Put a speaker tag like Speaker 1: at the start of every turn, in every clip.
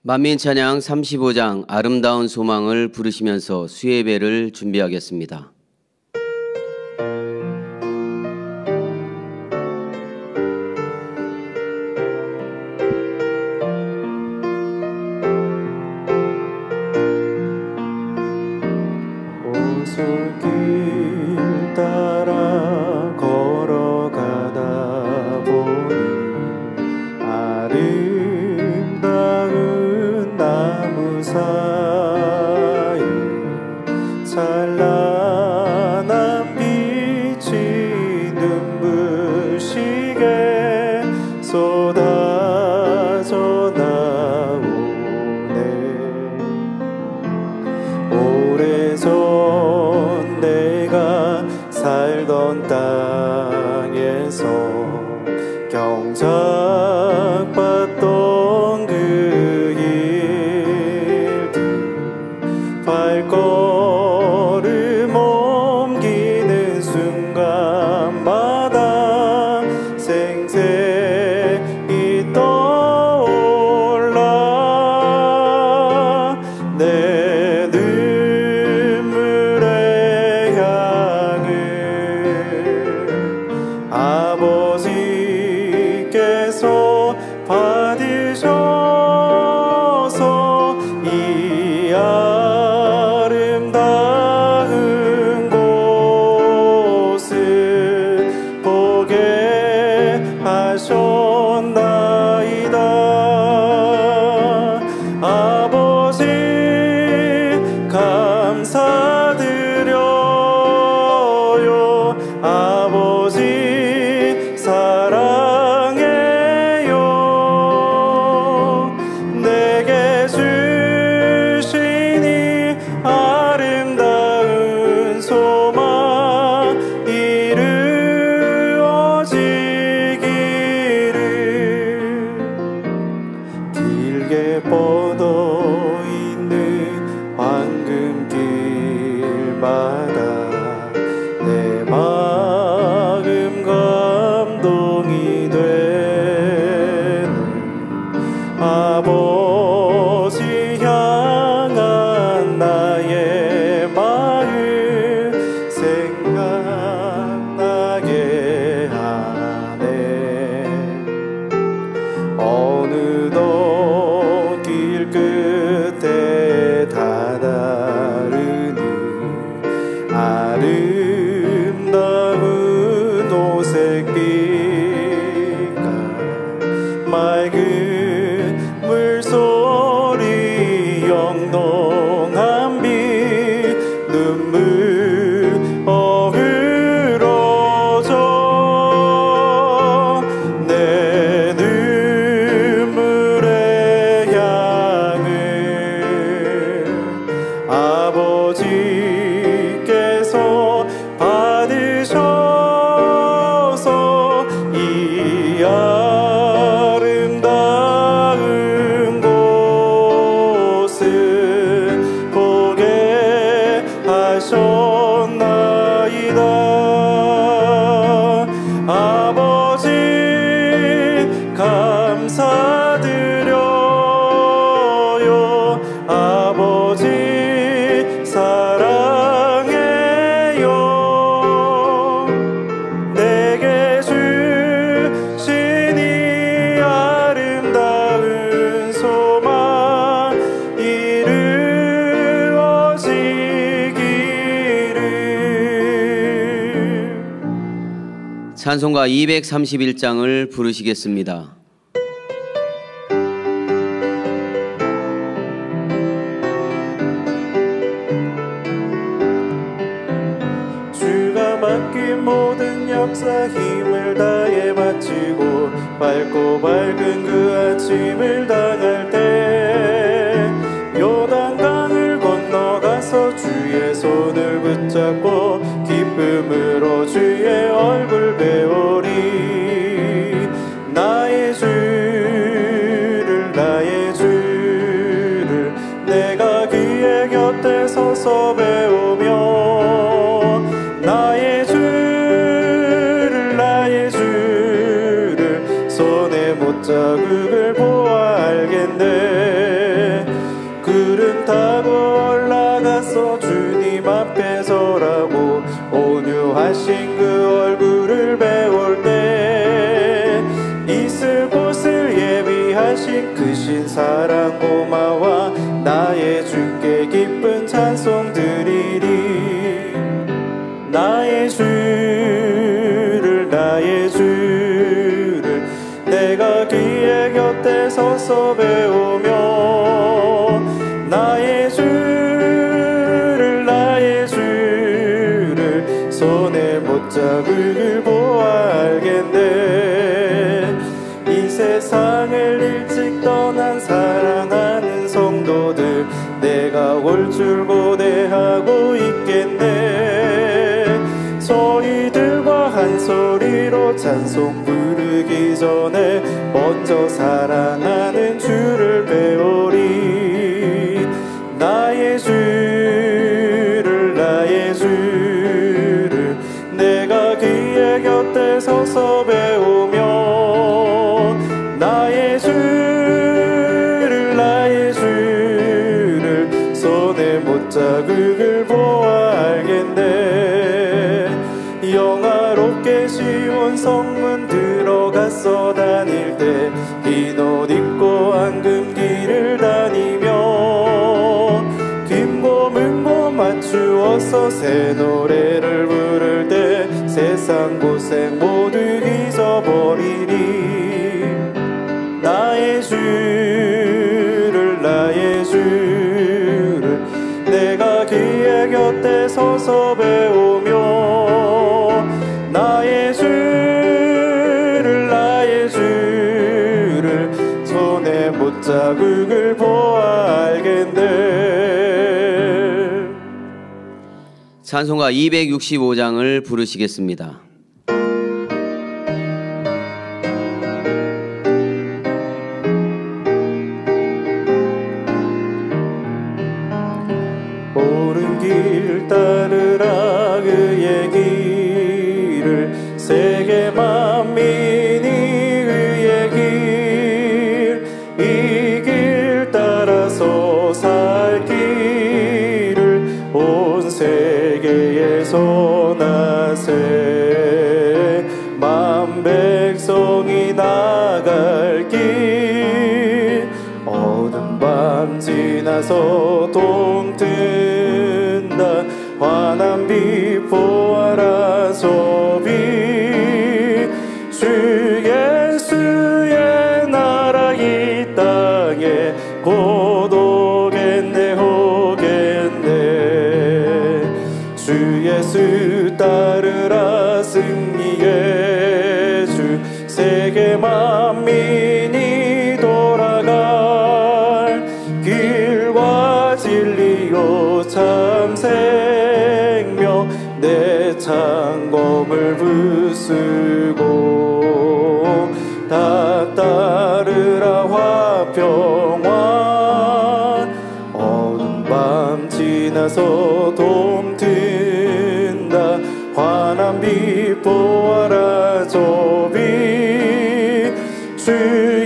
Speaker 1: 만민찬양 35장 아름다운 소망을 부르시면서 수예배를 준비하겠습니다.
Speaker 2: 오솔길 따라 걸어가다 보니 아름다운 나무 사이 찬란한 빛이 눈부시게 쏟아져 나오네. 오래전 내가 살던 땅에서 경작받던 그 일들 발걸음 옮기는 순간마다 생생히 떠올라. 내 눈물의 향을 아버지께서 받으셔서 이 아름다운 곳을 보게 하셨나이다. 아버지 감사드려요. 아버지 사랑해요. 내게 주신 이 아름다운 소망 이루어지기를. 길게 뻗어 있는 황금길마다 내 마음 감동이 되는 아버지 향한 나의 마음 생각나게 하네. 어느덧 길 끝에 다다르니 아름다운 오색빛깔 맑은 물소리 영롱한 빛 눈물 어우러져. 내 눈물의 향을 아버지께서 받으셔서 이 아름다운 곳을 보게 하셨나이다. 아버지 감사드려요. 아버지 사랑해요. 내게 주신 이 아름다운 소망 이루어지기를.
Speaker 1: 찬송가 231장을 부르시겠습니다.
Speaker 2: 주가 맡긴 모든 역사 힘을 다해 바치고 밝고 밝은 그 아침을 당할 때 요단강을 건너가서 주의 손을 붙잡고 기쁨으로 주의 얼굴 배우리. 나의 주를 내가 그의 곁에 서서 배우며 나의 주를 손에 못자국을 보아 알겠네. 나의 주께 기쁜 찬송 드리리. 나의 주를 내가 그의 곁에 서서 배우며 나의 주를 손에 못 잡을 보아 알겠네. 이 세상을 일찍 떠난 사랑하는 성도들 내가 올 줄 고대하고 있겠네. 저희들과 한 소리로 찬송 부르기 전에 먼저 사랑하는 주를 배우리. 나의 주를 내가 그의 곁에 서서 배우며 나의 주를 손에 못 자국을 보아 알겠네. 영화롭게 쉬운 성문 들어갔어 다닐 때 흰 옷 입고 앙금 길을 다니며 김고문고 맞추어서 새 노래를 부를 때 세상 고생 모두 잊어버리리. 나의 주를 내가 그의 곁에 서서 배우며 나의 주를 손에 못 자국을 보아 알겠네.
Speaker 1: 찬송가 265장을 부르시겠습니다.
Speaker 2: 옳은 길 따르라 그의 길을 세계 만민이 그의 길 이 길 따라서 살 길을 온 세계에서 나세 만 백성이 나갈 길 어두운 밤 지나서 동튼다 환한 빛 보아라 소비 주 예수의 나라 이 땅에 곧 오겠네 주 예수 따르라 승리의 주 세계 만민이 돌아갈 길과 진리요 참 생명 내 창검을 부수고 다 따르라 화평환 어두운 밤 지나서 동튼다 환한 빛 보아라 조비 주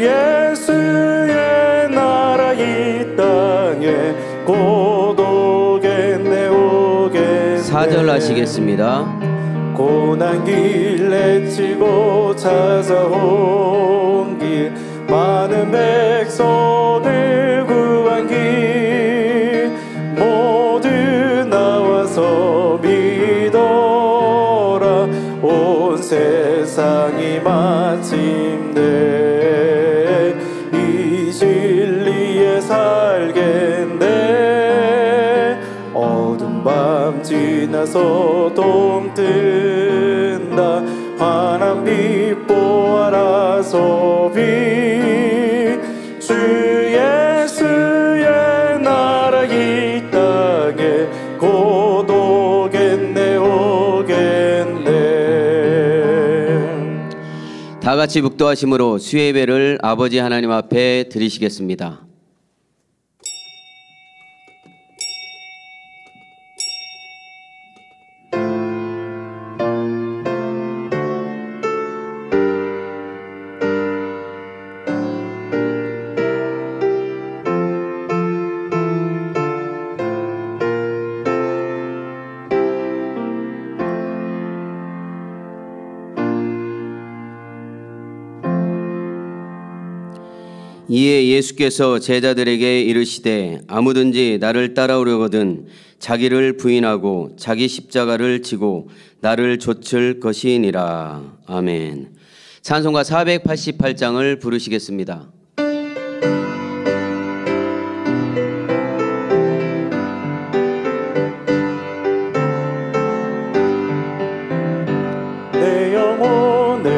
Speaker 2: 예수의 나라 이 땅에 곧 오겠네
Speaker 1: 4절 하시겠습니다.
Speaker 2: 고난길 내치고 찾아온 길 많은 백성을 구한 길 모두 나와서 믿어라 온 세상이 마침내 이 진리에 살겠네. 어두운 밤 지나서 동뜬다 환한 빛 보아라 소비 주 예수의 나라 이 땅에 곧 오겠네
Speaker 1: 다 같이 묵도하심으로 수의 예배를 아버지 하나님 앞에 드리시겠습니다. 이에 예수께서 제자들에게 이르시되 아무든지 나를 따라오려거든 자기를 부인하고 자기 십자가를 지고 나를 좇을 것이니라. 아멘. 찬송가 488장을 부르시겠습니다.
Speaker 2: 내 영혼의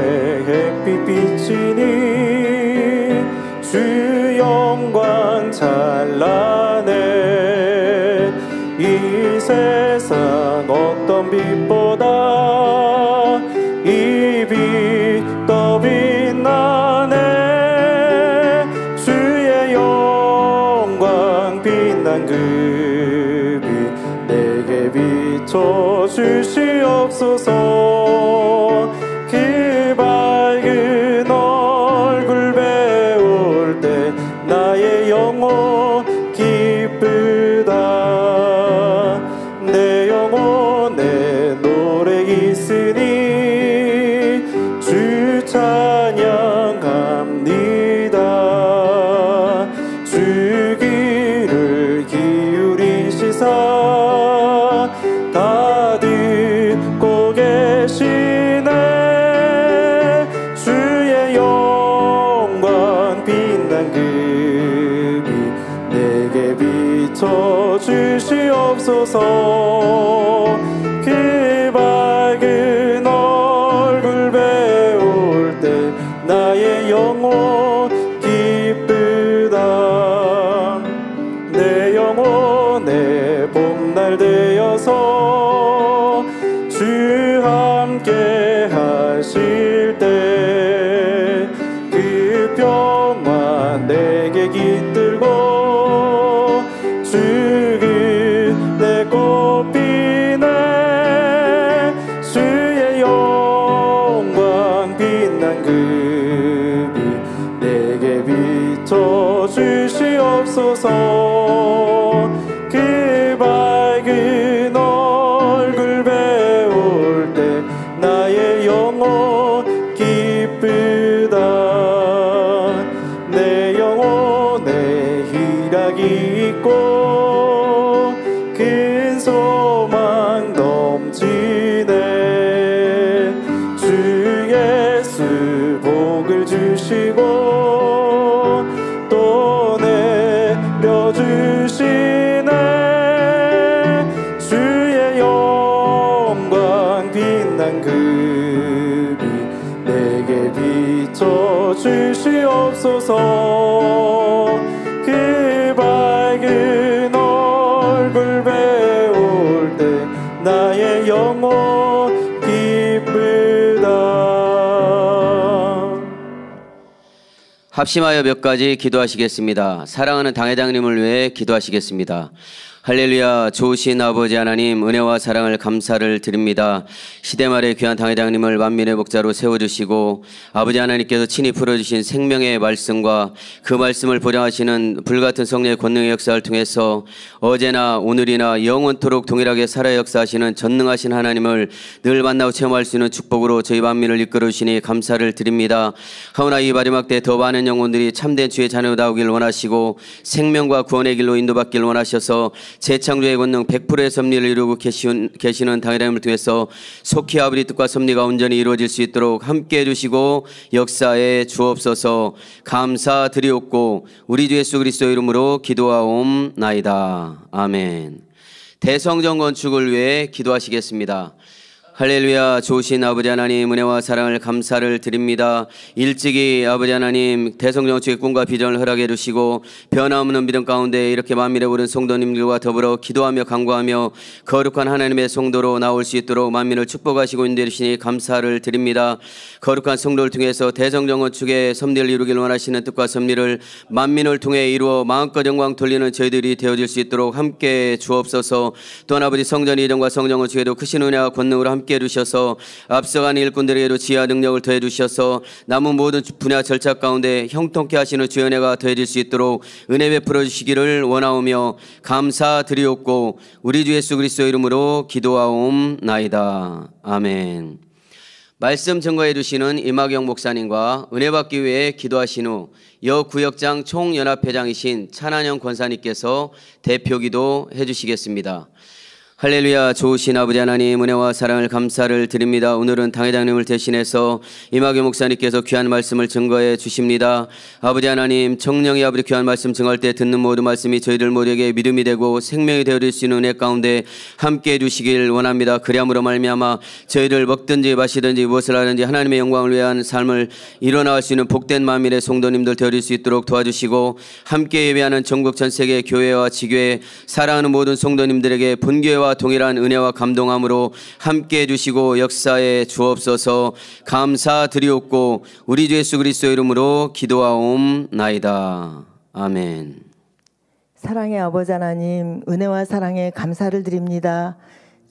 Speaker 2: 햇빛 비치니 주 영광 찬란해. 이 세상 어떤 빛보다 이 빛 더 빛나네. 주의 영광 빛난 그 빛 내게 비춰 주시옵소서. 그 밝은 얼굴 배울 때 나의 영혼 기쁘다. 내 영혼에 노래 있으니 주 찬양합니다. 주 귀를 기울이시사 다 듣고 계시네. 주의 영광 빛난 그 빛 내게 비춰 주시옵소서. 그 밝은 얼굴 배울 때 나의 영혼 기쁘다. 내 영혼의 봄날 되어서 주 함께 하실 때 그 평안 내게 깃들고 주 그대 꽃피네. 주의 영광 빛난 그 빛 내게 비춰 주시옵소서. 그 밝은 얼굴 배울 때 나의 영혼 기쁘다. 내 영혼에 희락이 있고 큰 소망 넘치네. 주 예수 복을 주시고 또 내려주시네. 주의 영광 빛난 그 빛 내게 비춰 주시옵소서. 그 밝은 얼굴 배울 때 나의 영혼 기쁘다.
Speaker 1: 합심하여 몇 가지 기도하시겠습니다. 사랑하는 당회장님을 위해 기도하시겠습니다. 할렐루야. 좋으신 아버지 하나님, 은혜와 사랑을 감사를 드립니다. 시대말의 귀한 당회장님을 만민의 목자로 세워주시고 아버지 하나님께서 친히 풀어주신 생명의 말씀과 그 말씀을 보장하시는 불같은 성령의 권능의 역사를 통해서 어제나 오늘이나 영원토록 동일하게 살아 역사하시는 전능하신 하나님을 늘 만나고 체험할 수 있는 축복으로 저희 만민을 이끌어 주시니 감사를 드립니다. 하오나 이 마지막 때 더 많은 영혼들이 참된 주의 자녀다 오길 원하시고 생명과 구원의 길로 인도받길 원하셔서 재창조의 권능 100%의 섭리를 이루고 계시는 당회장님을 통해서 속히 아버지 뜻과 섭리가 온전히 이루어질 수 있도록 함께해 주시고 역사에 주옵소서. 감사드리옵고 우리 주 예수 그리스도 이름으로 기도하옵나이다. 아멘. 대성전 건축을 위해 기도하시겠습니다. 할렐루야. 좋으신 아버지 하나님, 은혜와 사랑을 감사를 드립니다. 일찍이 아버지 하나님 대성전 건축의 꿈과 비전을 허락해 주시고 변함없는 믿음 가운데 이렇게 만민의 오른 성도님들과 더불어 기도하며 간구하며 거룩한 하나님의 성도로 나올 수 있도록 만민을 축복하시고 인도해 주시니 감사를 드립니다. 거룩한 성도를 통해서 대성전 건축의 섭리를 이루길 원하시는 뜻과 섭리를 만민을 통해 이루어 마음껏 영광 돌리는 저희들이 되어질 수 있도록 함께 주옵소서. 또한 아버지 성전 이전과 성전 건축에도 크신 은혜와 권능으로 함께 해주셔서 앞서가는 일꾼들에게도 지혜와 능력을 더해 주셔서 남은 모든 분야 절차 가운데 형통케 하시는 주의 은혜가 더해질 수 있도록 은혜 베풀어 주시기를 원하오며 감사드리옵고 우리 주 예수 그리스도 이름으로 기도하옵나이다. 아멘. 말씀 증거해 주시는 임학영 목사님과 은혜 받기 위해 기도하신 후 여구역장 총연합회장이신 찬한영 권사님께서 대표기도 해주시겠습니다. 할렐루야. 좋으신 아버지 하나님, 은혜와 사랑을 감사를 드립니다. 오늘은 당회장님을 대신해서 임학영 목사님께서 귀한 말씀을 증거해 주십니다. 아버지 하나님, 정령이 아버지 귀한 말씀 증거할 때 듣는 모든 말씀이 저희들 모두에게 믿음이 되고 생명이 되어질 수 있는 은혜 가운데 함께해 주시길 원합니다. 그리함으로 말미암아 저희들 먹든지 마시든지 무엇을 하든지 하나님의 영광을 위한 삶을 이뤄나갈 수 있는 복된 만민의 성도님들 되어질 수 있도록 도와주시고, 함께 예배하는 전국 전세계 교회와 지교회 사랑하는 모든 성도님들에게 분교회와 동일한 은혜와 감동함으로 함께해 주시고 역사에 주옵소서. 감사드리옵고 우리 주 예수 그리스도의 이름으로 기도하옵나이다. 아멘.
Speaker 3: 사랑의 아버지 하나님, 은혜와 사랑에 감사를 드립니다.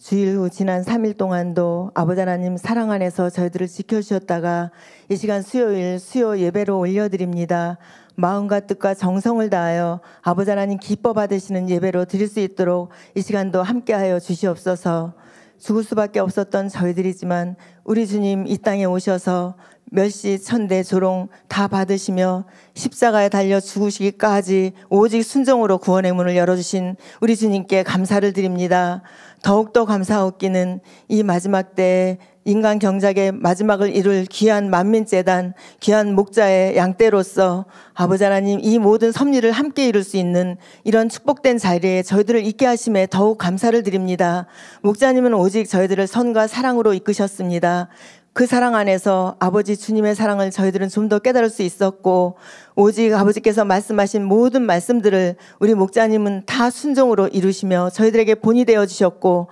Speaker 3: 주일 후 지난 3일 동안도 아버지 하나님 사랑 안에서 저희들을 지켜주셨다가 이 시간 수요일 수요 예배로 올려드립니다. 마음과 뜻과 정성을 다하여 아버지 하나님 기뻐 받으시는 예배로 드릴 수 있도록 이 시간도 함께하여 주시옵소서. 죽을 수밖에 없었던 저희들이지만 우리 주님 이 땅에 오셔서 멸시 천대 조롱 다 받으시며 십자가에 달려 죽으시기까지 오직 순종으로 구원의 문을 열어주신 우리 주님께 감사를 드립니다. 더욱더 감사하옵기는 이 마지막 때에 인간 경작의 마지막을 이룰 귀한 만민재단, 귀한 목자의 양떼로서 아버지 하나님 이 모든 섭리를 함께 이룰 수 있는 이런 축복된 자리에 저희들을 있게 하심에 더욱 감사를 드립니다. 목자님은 오직 저희들을 선과 사랑으로 이끄셨습니다. 그 사랑 안에서 아버지 주님의 사랑을 저희들은 좀 더 깨달을 수 있었고, 오직 아버지께서 말씀하신 모든 말씀들을 우리 목자님은 다 순종으로 이루시며 저희들에게 본이 되어 주셨고,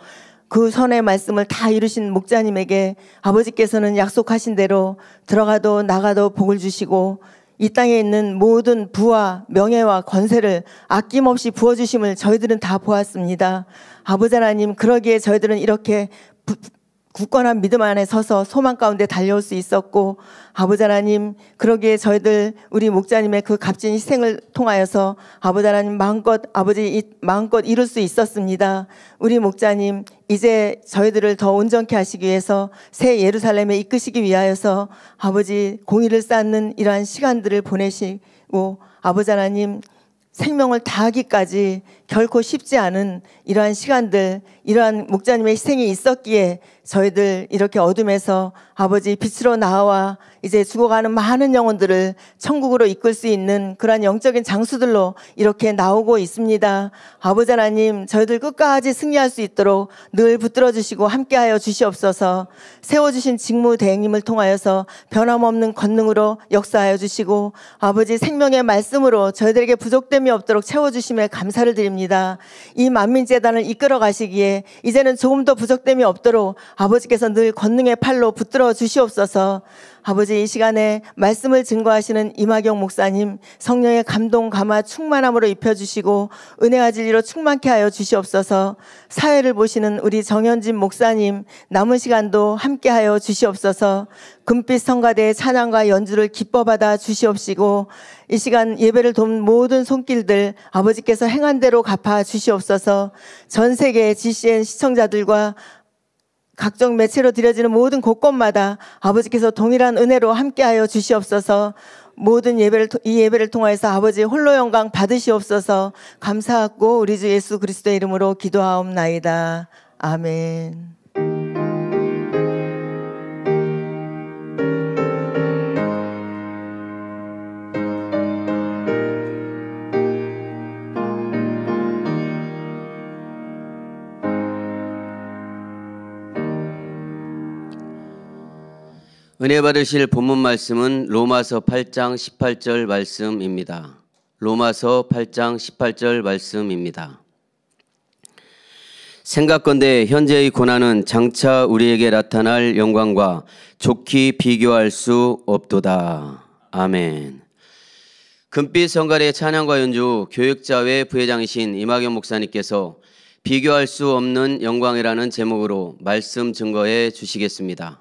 Speaker 3: 그 선의 말씀을 다 이루신 목자님에게 아버지께서는 약속하신 대로 들어가도 나가도 복을 주시고 이 땅에 있는 모든 부와 명예와 권세를 아낌없이 부어주심을 저희들은 다 보았습니다. 아버지 하나님, 그러기에 저희들은 이렇게 굳건한 믿음 안에 서서 소망 가운데 달려올 수 있었고, 아버지 하나님 그러기에 저희들 우리 목자님의 그 값진 희생을 통하여서 아버지 하나님 마음껏 이룰 수 있었습니다. 우리 목자님 이제 저희들을 더 온전케 하시기 위해서 새 예루살렘에 이끄시기 위하여서 아버지 공의를 쌓는 이러한 시간들을 보내시고, 아버지 하나님 생명을 다하기까지 결코 쉽지 않은 이러한 시간들, 이러한 목자님의 희생이 있었기에 저희들 이렇게 어둠에서 아버지 빛으로 나와 이제 죽어가는 많은 영혼들을 천국으로 이끌 수 있는 그러한 영적인 장수들로 이렇게 나오고 있습니다. 아버지 하나님, 저희들 끝까지 승리할 수 있도록 늘 붙들어 주시고 함께하여 주시옵소서. 세워주신 직무 대행님을 통하여서 변함없는 권능으로 역사하여 주시고 아버지 생명의 말씀으로 저희들에게 부족됨이 없도록 채워주심에 감사를 드립니다. 이 만민재단을 이끌어 가시기에 이제는 조금 더 부족됨이 없도록 아버지께서 늘 권능의 팔로 붙들어 주시옵소서. 아버지, 이 시간에 말씀을 증거하시는 임학영 목사님 성령의 감동 감화 충만함으로 입혀주시고 은혜와 진리로 충만케 하여 주시옵소서. 사회를 보시는 우리 정현진 목사님 남은 시간도 함께하여 주시옵소서. 금빛 성가대의 찬양과 연주를 기뻐받아 주시옵시고 이 시간 예배를 돕는 모든 손길들 아버지께서 행한 대로 갚아 주시옵소서. 전 세계 GCN 시청자들과 각종 매체로 드려지는 모든 곳곳마다 아버지께서 동일한 은혜로 함께하여 주시옵소서. 모든 이 예배를 통하여서 아버지 홀로 영광 받으시옵소서. 감사하고 우리 주 예수 그리스도의 이름으로 기도하옵나이다. 아멘.
Speaker 1: 은혜 받으실 본문 말씀은 로마서 8장 18절 말씀입니다. 로마서 8장 18절 말씀입니다. 생각건대 현재의 고난은 장차 우리에게 나타날 영광과 좋게 비교할 수 없도다. 아멘. 금빛 성가대 찬양과 연주 교육자회 부회장이신 임학영 목사님께서 비교할 수 없는 영광이라는 제목으로 말씀 증거해 주시겠습니다.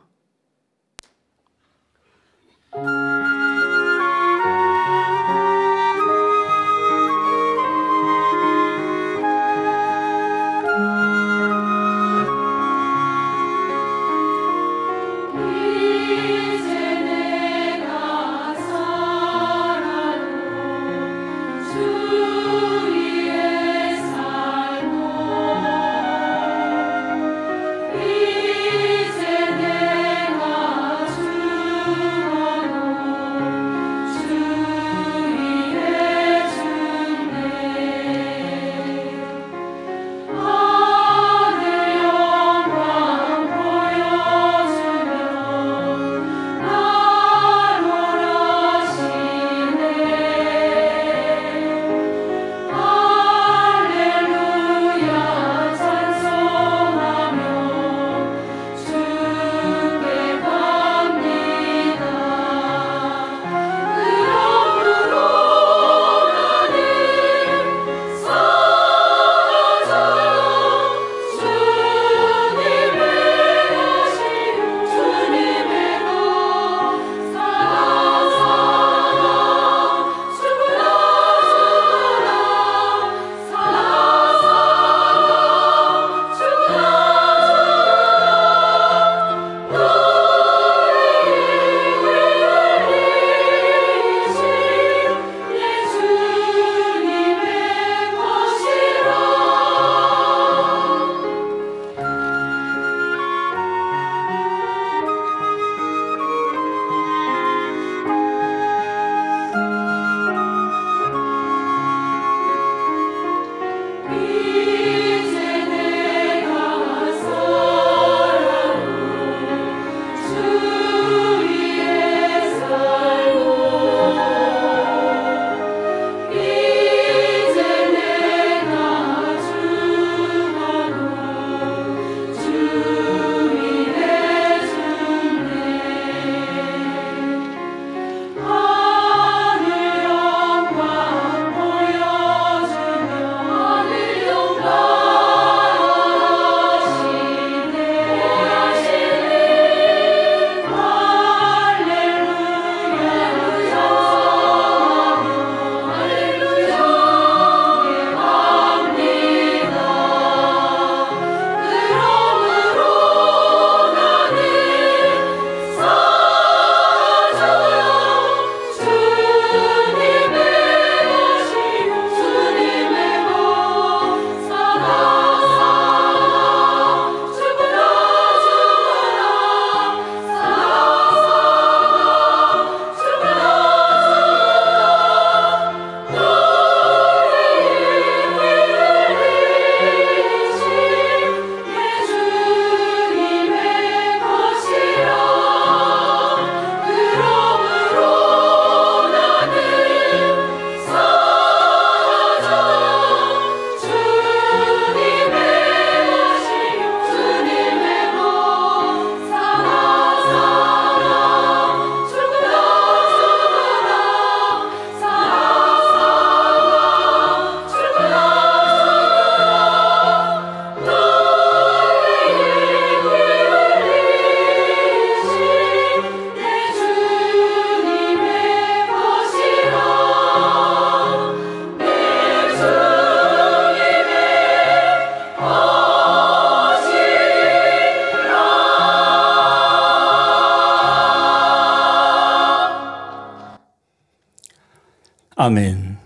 Speaker 4: 아멘.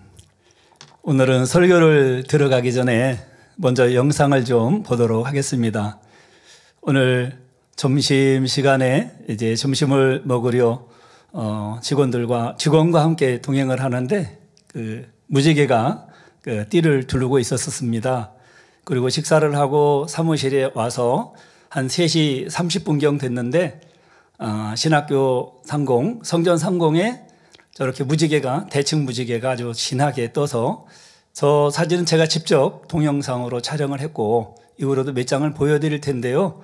Speaker 4: 오늘은 설교를 들어가기 전에 먼저 영상을 좀 보도록 하겠습니다. 오늘 점심시간에 이제 점심을 먹으려 직원과 함께 동행을 하는데 무지개가 띠를 두르고 있었습니다. 그리고 식사를 하고 사무실에 와서 한 3시 30분경 됐는데 신학교 상공, 성전 상공에 저렇게 무지개가, 대칭 무지개가 아주 진하게 떠서 저 사진은 제가 직접 동영상으로 촬영을 했고 이후로도 몇 장을 보여드릴 텐데요.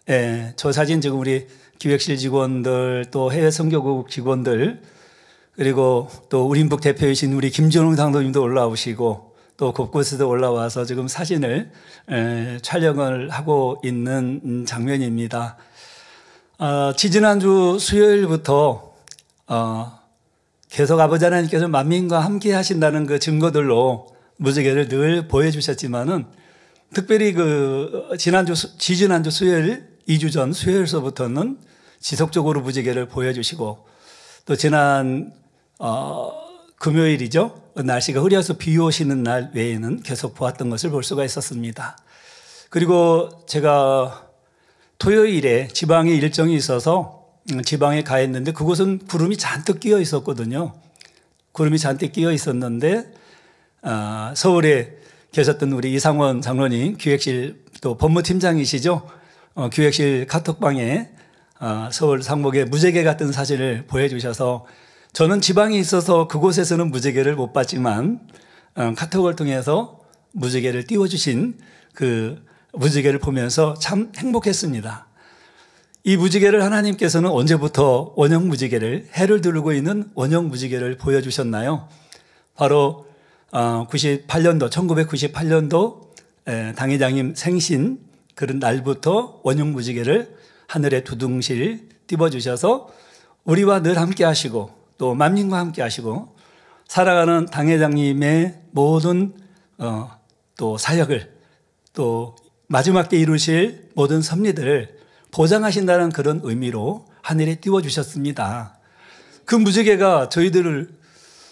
Speaker 4: 예, 저 사진 지금 우리 기획실 직원들 또 해외 선교국 직원들 그리고 또 우린북 대표이신 우리 김준웅 당도님도 올라오시고 또 곳곳에도 올라와서 지금 사진을 촬영을 하고 있는 장면입니다. 지지난주 수요일부터 계속 아버지 하나님께서 만민과 함께 하신다는 그 증거들로 무지개를 늘 보여주셨지만은 특별히 지지난주 수요일 2주 전 수요일서부터는 지속적으로 무지개를 보여주시고 또 지난 금요일이죠. 날씨가 흐려서 비 오시는 날 외에는 계속 보았던 것을 볼 수가 있었습니다. 그리고 제가 토요일에 지방에 일정이 있어서 지방에 가 있는데 그곳은 구름이 잔뜩 끼어 있었거든요. 구름이 잔뜩 끼어 있었는데 서울에 계셨던 우리 이상원 장로님 기획실 또 법무팀장이시죠. 기획실 카톡방에 서울 상목에 무지개 같은 사진을 보여주셔서 저는 지방에 있어서 그곳에서는 무지개를 못 봤지만 카톡을 통해서 무지개를 띄워주신 그 무지개를 보면서 참 행복했습니다. 이 무지개를 하나님께서는 언제부터 원형 무지개를 해를 두르고 있는 원형 무지개를 보여주셨나요? 바로 1998년도 당회장님 생신 그런 날부터 원형 무지개를 하늘에 두둥실 띄워주셔서 우리와 늘 함께 하시고 또 만민과 함께 하시고 사랑하는 당회장님의 모든 또 사역을 또 마지막에 이루실 모든 섭리들을 보장하신다는 그런 의미로 하늘에 띄워주셨습니다. 그 무지개가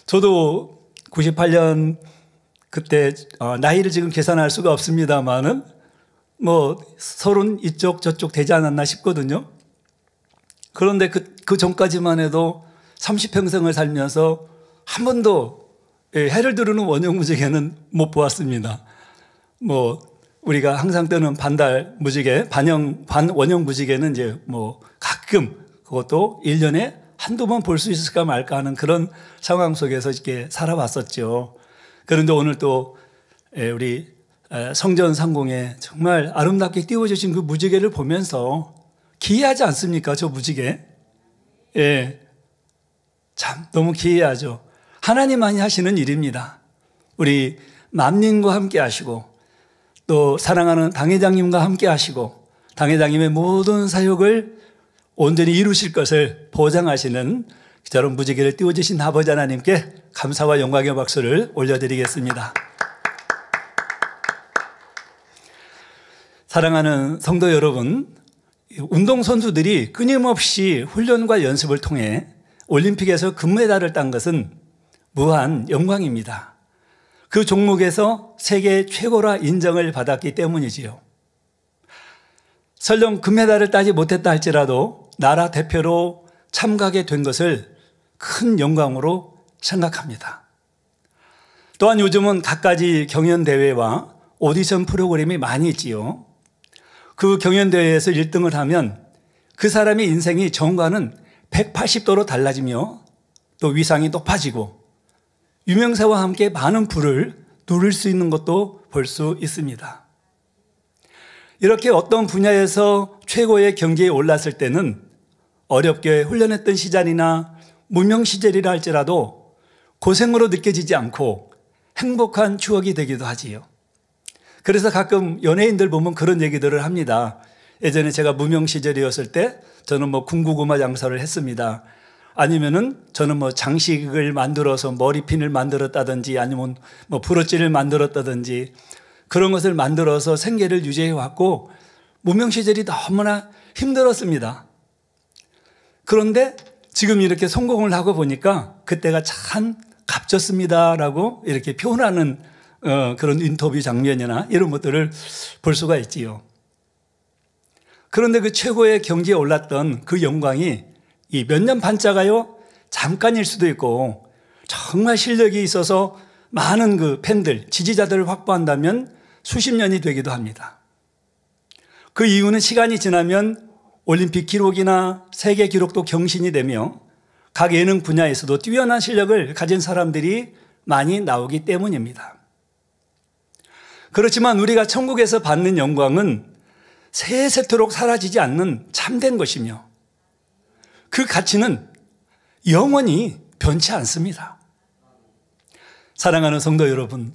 Speaker 4: 저도 98년 그때 나이를 지금 계산할 수가 없습니다만은 뭐 30 이쪽 저쪽 되지 않았나 싶거든요. 그런데 그 전까지만 해도 30평생을 살면서 한 번도 해를 두르는 원형 무지개는 못 보았습니다. 뭐 우리가 항상 뜨는 반달 무지개, 원형 무지개는 이제 뭐 가끔 그것도 1년에 한두 번 볼 수 있을까 말까 하는 그런 상황 속에서 이렇게 살아왔었죠. 그런데 오늘 또 우리 성전 상공에 정말 아름답게 띄워주신 그 무지개를 보면서 기이하지 않습니까? 저 무지개. 예. 참 너무 기이하죠. 하나님만이 하시는 일입니다. 우리 만민과 함께 하시고 또 사랑하는 당회장님과 함께 하시고 당회장님의 모든 사역을 온전히 이루실 것을 보장하시는 저런 무지개를 띄워주신 아버지 하나님께 감사와 영광의 박수를 올려드리겠습니다. 사랑하는 성도 여러분, 운동선수들이 끊임없이 훈련과 연습을 통해 올림픽에서 금메달을 딴 것은 무한 영광입니다. 그 종목에서 세계 최고라 인정을 받았기 때문이지요. 설령 금메달을 따지 못했다 할지라도 나라 대표로 참가하게 된 것을 큰 영광으로 생각합니다. 또한 요즘은 갖가지 경연대회와 오디션 프로그램이 많이 있지요. 그 경연대회에서 1등을 하면 그 사람의 인생이 전과는 180도로 달라지며 또 위상이 높아지고 유명세와 함께 많은 부를 누릴 수 있는 것도 볼 수 있습니다. 이렇게 어떤 분야에서 최고의 경지에 올랐을 때는 어렵게 훈련했던 시절이나 무명 시절이라 할지라도 고생으로 느껴지지 않고 행복한 추억이 되기도 하지요. 그래서 가끔 연예인들 보면 그런 얘기들을 합니다. 예전에 제가 무명 시절이었을 때 저는 뭐 군고구마 장사를 했습니다. 아니면은 저는 뭐 장식을 만들어서 머리핀을 만들었다든지 아니면 뭐 브로치를 만들었다든지 그런 것을 만들어서 생계를 유지해 왔고 무명 시절이 너무나 힘들었습니다. 그런데 지금 이렇게 성공을 하고 보니까 그때가 참 값졌습니다라고 이렇게 표현하는 그런 인터뷰 장면이나 이런 것들을 볼 수가 있지요. 그런데 그 최고의 경지에 올랐던 그 영광이 이 몇 년 반짜가요 잠깐일 수도 있고, 정말 실력이 있어서 많은 그 팬들, 지지자들을 확보한다면 수십 년이 되기도 합니다. 그 이유는 시간이 지나면 올림픽 기록이나 세계 기록도 경신이 되며 각 예능 분야에서도 뛰어난 실력을 가진 사람들이 많이 나오기 때문입니다. 그렇지만 우리가 천국에서 받는 영광은 세세토록 사라지지 않는 참된 것이며 그 가치는 영원히 변치 않습니다. 사랑하는 성도 여러분,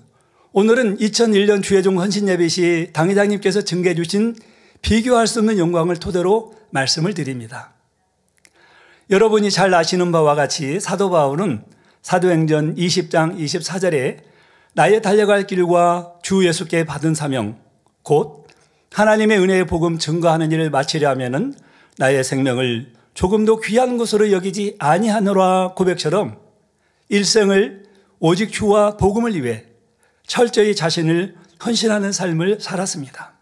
Speaker 4: 오늘은 2001년 주회종 헌신예배 시 당회장님께서 증거해 주신 비교할 수 없는 영광을 토대로 말씀을 드립니다. 여러분이 잘 아시는 바와 같이 사도 바울은 사도행전 20장 24절에 나의 달려갈 길과 주 예수께 받은 사명, 곧 하나님의 은혜의 복음 증거하는 일을 마치려 하면은 나의 생명을 조금도 귀한 것으로 여기지 아니하노라 고백처럼 일생을 오직 주와 복음을 위해 철저히 자신을 헌신하는 삶을 살았습니다.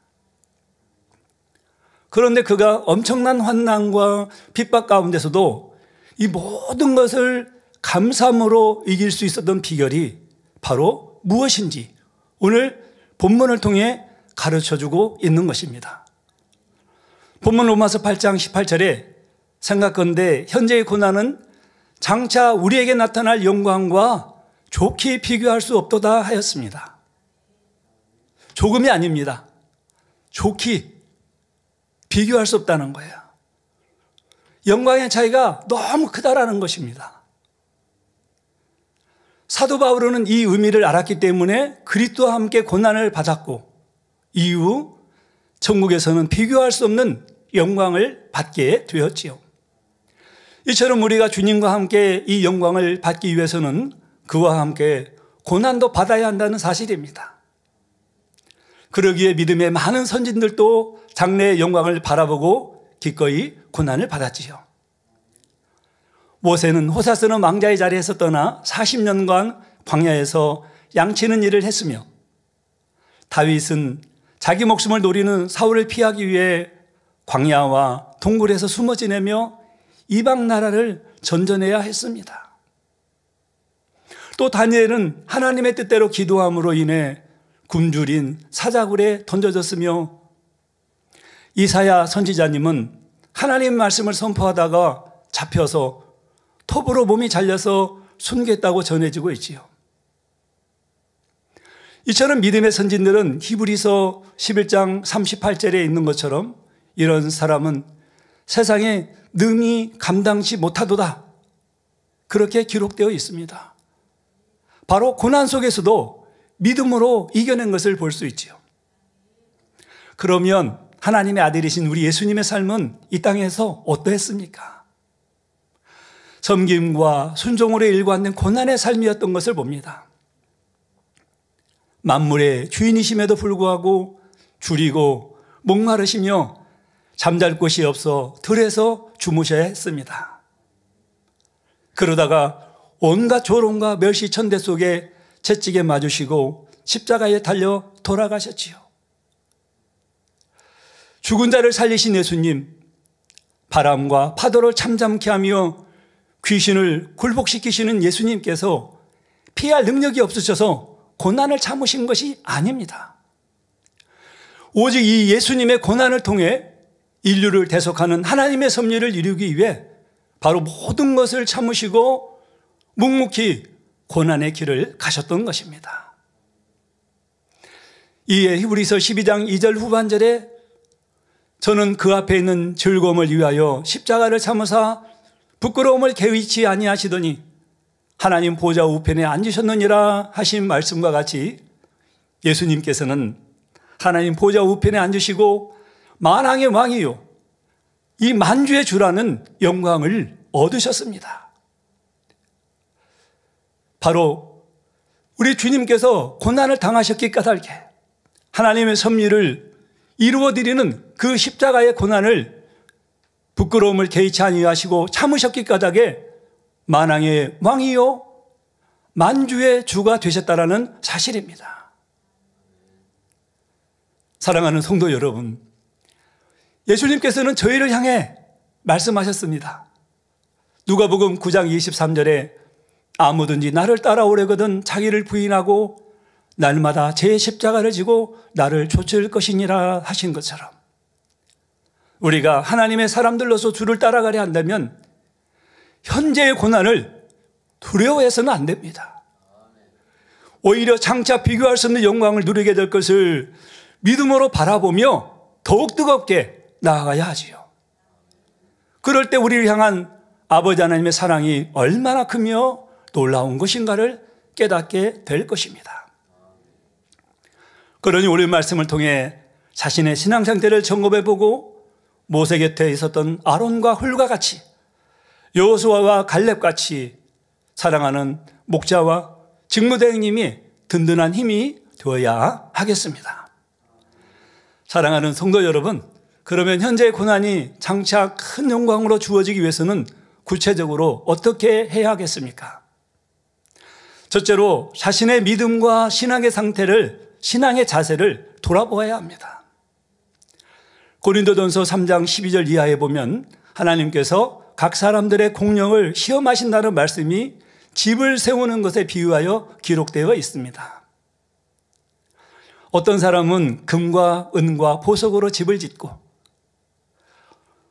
Speaker 4: 그런데 그가 엄청난 환난과 핍박 가운데서도 이 모든 것을 감사함으로 이길 수 있었던 비결이 바로 무엇인지 오늘 본문을 통해 가르쳐주고 있는 것입니다. 본문 로마서 8장 18절에 생각건대 현재의 고난은 장차 우리에게 나타날 영광과 좋게 비교할 수 없도다 하였습니다. 조금이 아닙니다. 좋게 비교할 수 없다는 거예요. 영광의 차이가 너무 크다라는 것입니다. 사도 바울은 이 의미를 알았기 때문에 그리스도와 함께 고난을 받았고 이후 천국에서는 비교할 수 없는 영광을 받게 되었지요. 이처럼 우리가 주님과 함께 이 영광을 받기 위해서는 그와 함께 고난도 받아야 한다는 사실입니다. 그러기에 믿음의 많은 선진들도 장래의 영광을 바라보고 기꺼이 고난을 받았지요. 모세는 호사스는 왕자의 자리에서 떠나 40년간 광야에서 양치는 일을 했으며 다윗은 자기 목숨을 노리는 사울을 피하기 위해 광야와 동굴에서 숨어 지내며 이방 나라를 전전해야 했습니다. 또 다니엘은 하나님의 뜻대로 기도함으로 인해 굶주린 사자굴에 던져졌으며 이사야 선지자님은 하나님 말씀을 선포하다가 잡혀서 톱으로 몸이 잘려서 순교했다고 전해지고 있지요. 이처럼 믿음의 선진들은 히브리서 11장 38절에 있는 것처럼 이런 사람은 세상에 능히 감당치 못하도다 그렇게 기록되어 있습니다. 바로 고난 속에서도 믿음으로 이겨낸 것을 볼 수 있지요. 그러면 하나님의 아들이신 우리 예수님의 삶은 이 땅에서 어떠했습니까? 섬김과 순종으로 일관된 고난의 삶이었던 것을 봅니다. 만물의 주인이심에도 불구하고 줄이고 목마르시며 잠잘 곳이 없어 들에서 주무셔야 했습니다. 그러다가 온갖 조롱과 멸시천대 속에 채찍에 맞으시고 십자가에 달려 돌아가셨지요. 죽은 자를 살리신 예수님, 바람과 파도를 참잠케 하며 귀신을 굴복시키시는 예수님께서 피할 능력이 없으셔서 고난을 참으신 것이 아닙니다. 오직 이 예수님의 고난을 통해 인류를 대속하는 하나님의 섭리를 이루기 위해 바로 모든 것을 참으시고 묵묵히 고난의 길을 가셨던 것입니다. 이에 히브리서 12장 2절 후반절에 저는 그 앞에 있는 즐거움을 위하여 십자가를 참으사 부끄러움을 개의치 아니하시더니 하나님 보좌 우편에 앉으셨느니라 하신 말씀과 같이 예수님께서는 하나님 보좌 우편에 앉으시고 만왕의 왕이요 이 만주의 주라는 영광을 얻으셨습니다. 바로 우리 주님께서 고난을 당하셨기 까닭에 하나님의 섭리를 이루어드리는 그 십자가의 고난을 부끄러움을 개의치 아니하시고 참으셨기 까닭에 만왕의 왕이요 만주의 주가 되셨다라는 사실입니다. 사랑하는 성도 여러분, 예수님께서는 저희를 향해 말씀하셨습니다. 누가복음 9장 23절에 아무든지 나를 따라오려거든 자기를 부인하고 날마다 제 십자가를 지고 나를 쫓을 것이니라 하신 것처럼 우리가 하나님의 사람들로서 주를 따라가려 한다면 현재의 고난을 두려워해서는 안 됩니다. 오히려 장차 비교할 수 없는 영광을 누리게 될 것을 믿음으로 바라보며 더욱 뜨겁게 나아가야 하지요. 그럴 때 우리를 향한 아버지 하나님의 사랑이 얼마나 크며 놀라운 것인가를 깨닫게 될 것입니다. 그러니 오늘 말씀을 통해 자신의 신앙 상태를 점검해보고 모세 곁에 있었던 아론과 훌과 같이 여호수아와 갈렙같이 사랑하는 목자와 직무대행님이 든든한 힘이 되어야 하겠습니다. 사랑하는 성도 여러분, 그러면 현재의 고난이 장차 큰 영광으로 주어지기 위해서는 구체적으로 어떻게 해야 하겠습니까? 첫째로 자신의 믿음과 신앙의 상태를, 신앙의 자세를 돌아보아야 합니다. 고린도전서 3장 12절 이하에 보면 하나님께서 각 사람들의 공력을 시험하신다는 말씀이 집을 세우는 것에 비유하여 기록되어 있습니다. 어떤 사람은 금과 은과 보석으로 집을 짓고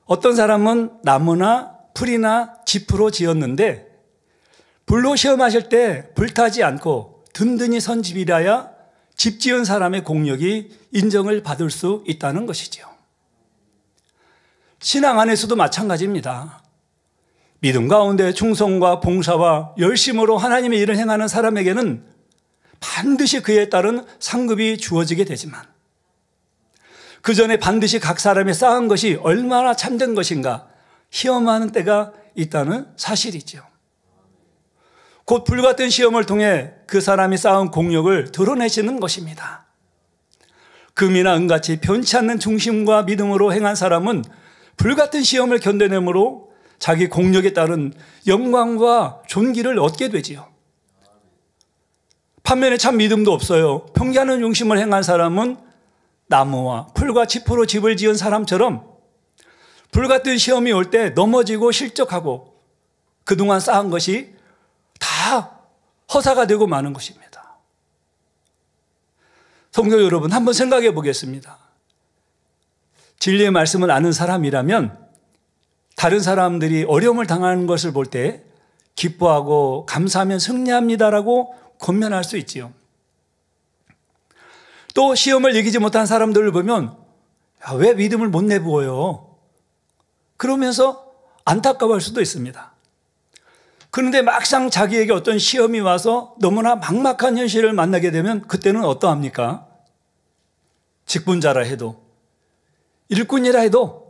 Speaker 4: 어떤 사람은 나무나 풀이나 짚으로 지었는데 불로 시험하실 때 불타지 않고 든든히 선 집이라야 집 지은 사람의 공력이 인정을 받을 수 있다는 것이죠. 신앙 안에서도 마찬가지입니다. 믿음 가운데 충성과 봉사와 열심으로 하나님의 일을 행하는 사람에게는 반드시 그에 따른 상급이 주어지게 되지만 그 전에 반드시 각 사람이 쌓은 것이 얼마나 참된 것인가 시험하는 때가 있다는 사실이죠. 곧 불같은 시험을 통해 그 사람이 쌓은 공력을 드러내시는 것입니다. 금이나 은같이 변치 않는 중심과 믿음으로 행한 사람은 불같은 시험을 견뎌내므로 자기 공력에 따른 영광과 존귀를 얻게 되지요. 반면에 참 믿음도 없어요. 평기하는 중심을 행한 사람은 나무와 풀과 짚으로 집을 지은 사람처럼 불같은 시험이 올 때 넘어지고 실족하고 그동안 쌓은 것이 다 허사가 되고 마는 것입니다. 성도 여러분, 한번 생각해 보겠습니다. 진리의 말씀을 아는 사람이라면 다른 사람들이 어려움을 당하는 것을 볼 때 기뻐하고 감사하면 승리합니다라고 권면할 수 있지요. 또 시험을 이기지 못한 사람들을 보면 왜 믿음을 못 내부어요? 그러면서 안타까워할 수도 있습니다. 그런데 막상 자기에게 어떤 시험이 와서 너무나 막막한 현실을 만나게 되면 그때는 어떠합니까? 직분자라 해도 일꾼이라 해도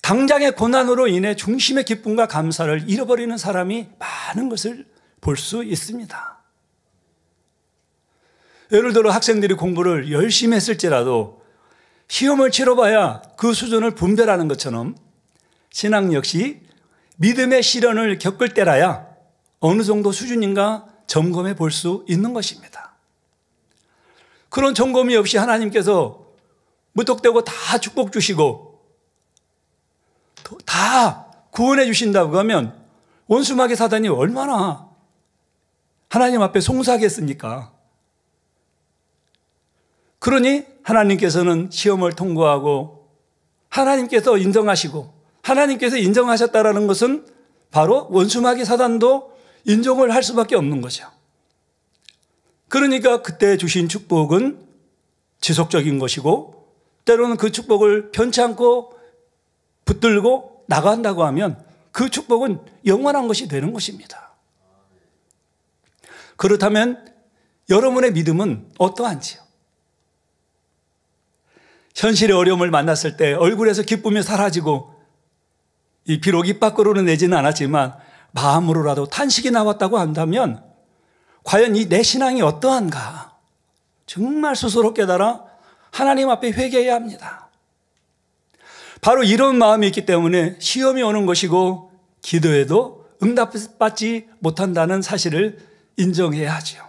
Speaker 4: 당장의 고난으로 인해 중심의 기쁨과 감사를 잃어버리는 사람이 많은 것을 볼 수 있습니다. 예를 들어 학생들이 공부를 열심히 했을지라도 시험을 치러봐야 그 수준을 분별하는 것처럼 신앙 역시 믿음의 시련을 겪을 때라야 어느 정도 수준인가 점검해 볼 수 있는 것입니다. 그런 점검이 없이 하나님께서 무턱대고 다 축복 주시고 다 구원해 주신다고 하면 원수마귀 사단이 얼마나 하나님 앞에 송사하겠습니까? 그러니 하나님께서는 시험을 통과하고 하나님께서 인정하시고 하나님께서 인정하셨다라는 것은 바로 원수마귀 사단도 인정을 할 수밖에 없는 거죠. 그러니까 그때 주신 축복은 지속적인 것이고 때로는 그 축복을 편치 않고 붙들고 나간다고 하면 그 축복은 영원한 것이 되는 것입니다. 그렇다면 여러분의 믿음은 어떠한지요? 현실의 어려움을 만났을 때 얼굴에서 기쁨이 사라지고 비록 입 밖으로는 내지는 않았지만 마음으로라도 탄식이 나왔다고 한다면 과연 이 내 신앙이 어떠한가? 정말 스스로 깨달아 하나님 앞에 회개해야 합니다. 바로 이런 마음이 있기 때문에 시험이 오는 것이고 기도해도 응답받지 못한다는 사실을 인정해야 하지요.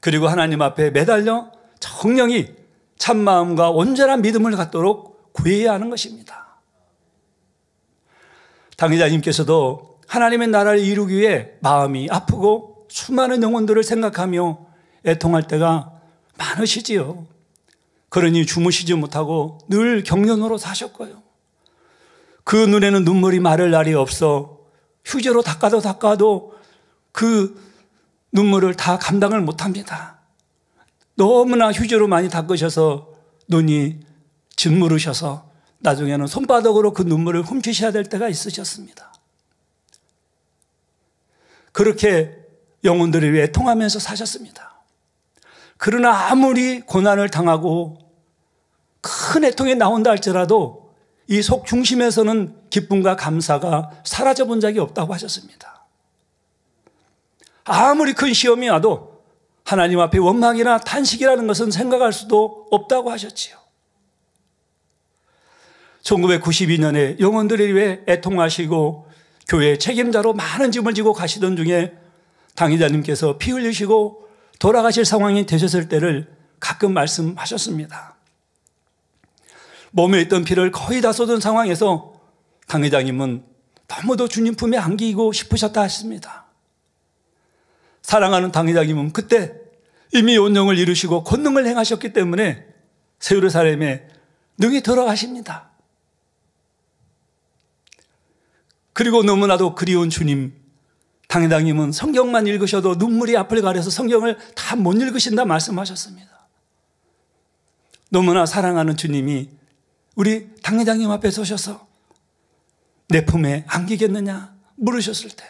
Speaker 4: 그리고 하나님 앞에 매달려 정령이 참마음과 온전한 믿음을 갖도록 구해야 하는 것입니다. 당회자님께서도 하나님의 나라를 이루기 위해 마음이 아프고 수많은 영혼들을 생각하며 애통할 때가 많으시지요. 그러니 주무시지 못하고 늘 경련으로 사셨고요. 그 눈에는 눈물이 마를 날이 없어 휴지로 닦아도 그 눈물을 다 감당을 못합니다. 너무나 휴지로 많이 닦으셔서 눈이 짓무르셔서 나중에는 손바닥으로 그 눈물을 훔치셔야 될 때가 있으셨습니다. 그렇게 영혼들을 위해 애통하면서 사셨습니다. 그러나 아무리 고난을 당하고 큰 애통이 나온다 할지라도 이 속 중심에서는 기쁨과 감사가 사라져 본 적이 없다고 하셨습니다. 아무리 큰 시험이 와도 하나님 앞에 원망이나 탄식이라는 것은 생각할 수도 없다고 하셨지요. 1992년에 영혼들을 위해 애통하시고 교회 책임자로 많은 짐을 지고 가시던 중에 당의자님께서 피 흘리시고 돌아가실 상황이 되셨을 때를 가끔 말씀하셨습니다. 몸에 있던 피를 거의 다 쏟은 상황에서 당회장님은 너무도 주님 품에 안기고 싶으셨다 하십니다. 사랑하는 당회장님은 그때 이미 온영을 이루시고 권능을 행하셨기 때문에 세우르살렘에 능히 들어가십니다. 그리고 너무나도 그리운 주님, 당회장님은 성경만 읽으셔도 눈물이 앞을 가려서 성경을 다 못 읽으신다 말씀하셨습니다. 너무나 사랑하는 주님이 우리 당회장님 앞에 서셔서 내 품에 안기겠느냐 물으셨을 때,